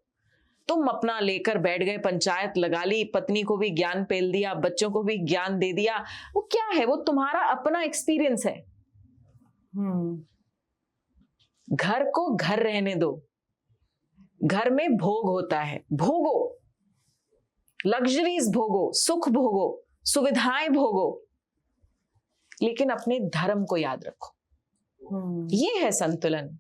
तुम अपना लेकर बैठ गए, पंचायत लगा ली, पत्नी को भी ज्ञान पेल दिया, बच्चों को भी ज्ञान दे दिया। वो क्या है, वो तुम्हारा अपना एक्सपीरियंस है। घर को घर रहने दो। घर में भोग होता है, भोगो, लग्जरीज भोगो, सुख भोगो, सुविधाएं भोगो, लेकिन अपने धर्म को याद रखो। ये है संतुलन।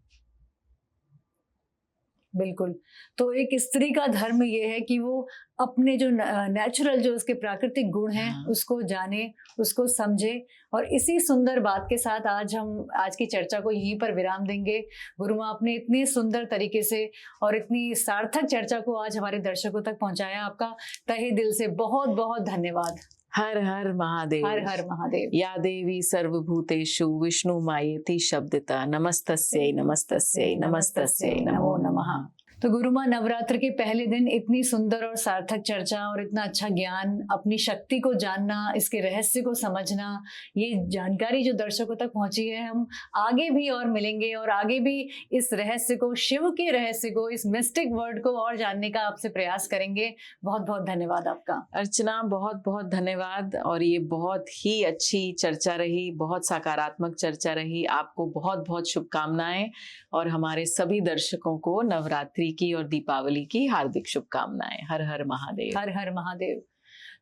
बिल्कुल। तो एक स्त्री का धर्म ये है कि वो अपने जो नेचुरल जो उसके प्राकृतिक गुण हैं उसको जाने, उसको समझे। और इसी सुंदर बात के साथ हम आज की चर्चा को यहीं पर विराम देंगे। गुरु माँ, आपने इतने सुंदर तरीके से और इतनी सार्थक चर्चा को आज हमारे दर्शकों तक पहुंचाया। आपका तहे दिल से बहुत बहुत धन्यवाद। हर हर महादेव। हर हर महादेव। या देवी सर्वभूतेषु विष्णु मायेति शब्दता। नमस्तस्यै नमस्तस्यै नमस्तस्यै नमो नमः। तो गुरु माँ, नवरात्र के पहले दिन इतनी सुंदर और सार्थक चर्चा और इतना अच्छा ज्ञान, अपनी शक्ति को जानना, इसके रहस्य को समझना, ये जानकारी जो दर्शकों तक पहुंची है, हम आगे भी और मिलेंगे और आगे भी इस रहस्य को, शिव के रहस्य को, इस मिस्टिक वर्ड को और जानने का आपसे प्रयास करेंगे। बहुत बहुत धन्यवाद आपका। अर्चना, बहुत बहुत धन्यवाद। और ये बहुत ही अच्छी चर्चा रही, बहुत सकारात्मक चर्चा रही। आपको बहुत बहुत शुभकामनाएं और हमारे सभी दर्शकों को नवरात्रि की और दीपावली की हार्दिक शुभकामनाएं। हर हर महादेव। हर हर महादेव।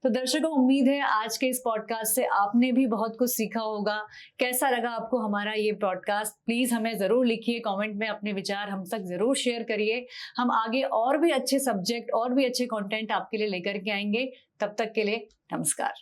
तो दर्शकों, उम्मीद है आज के इस पॉडकास्ट से आपने भी बहुत कुछ सीखा होगा। कैसा लगा आपको हमारा ये पॉडकास्ट? प्लीज हमें जरूर लिखिए कमेंट में, अपने विचार हम तक जरूर शेयर करिए। हम आगे और भी अच्छे सब्जेक्ट और भी अच्छे कंटेंट आपके लिए लेकर के आएंगे। तब तक के लिए नमस्कार।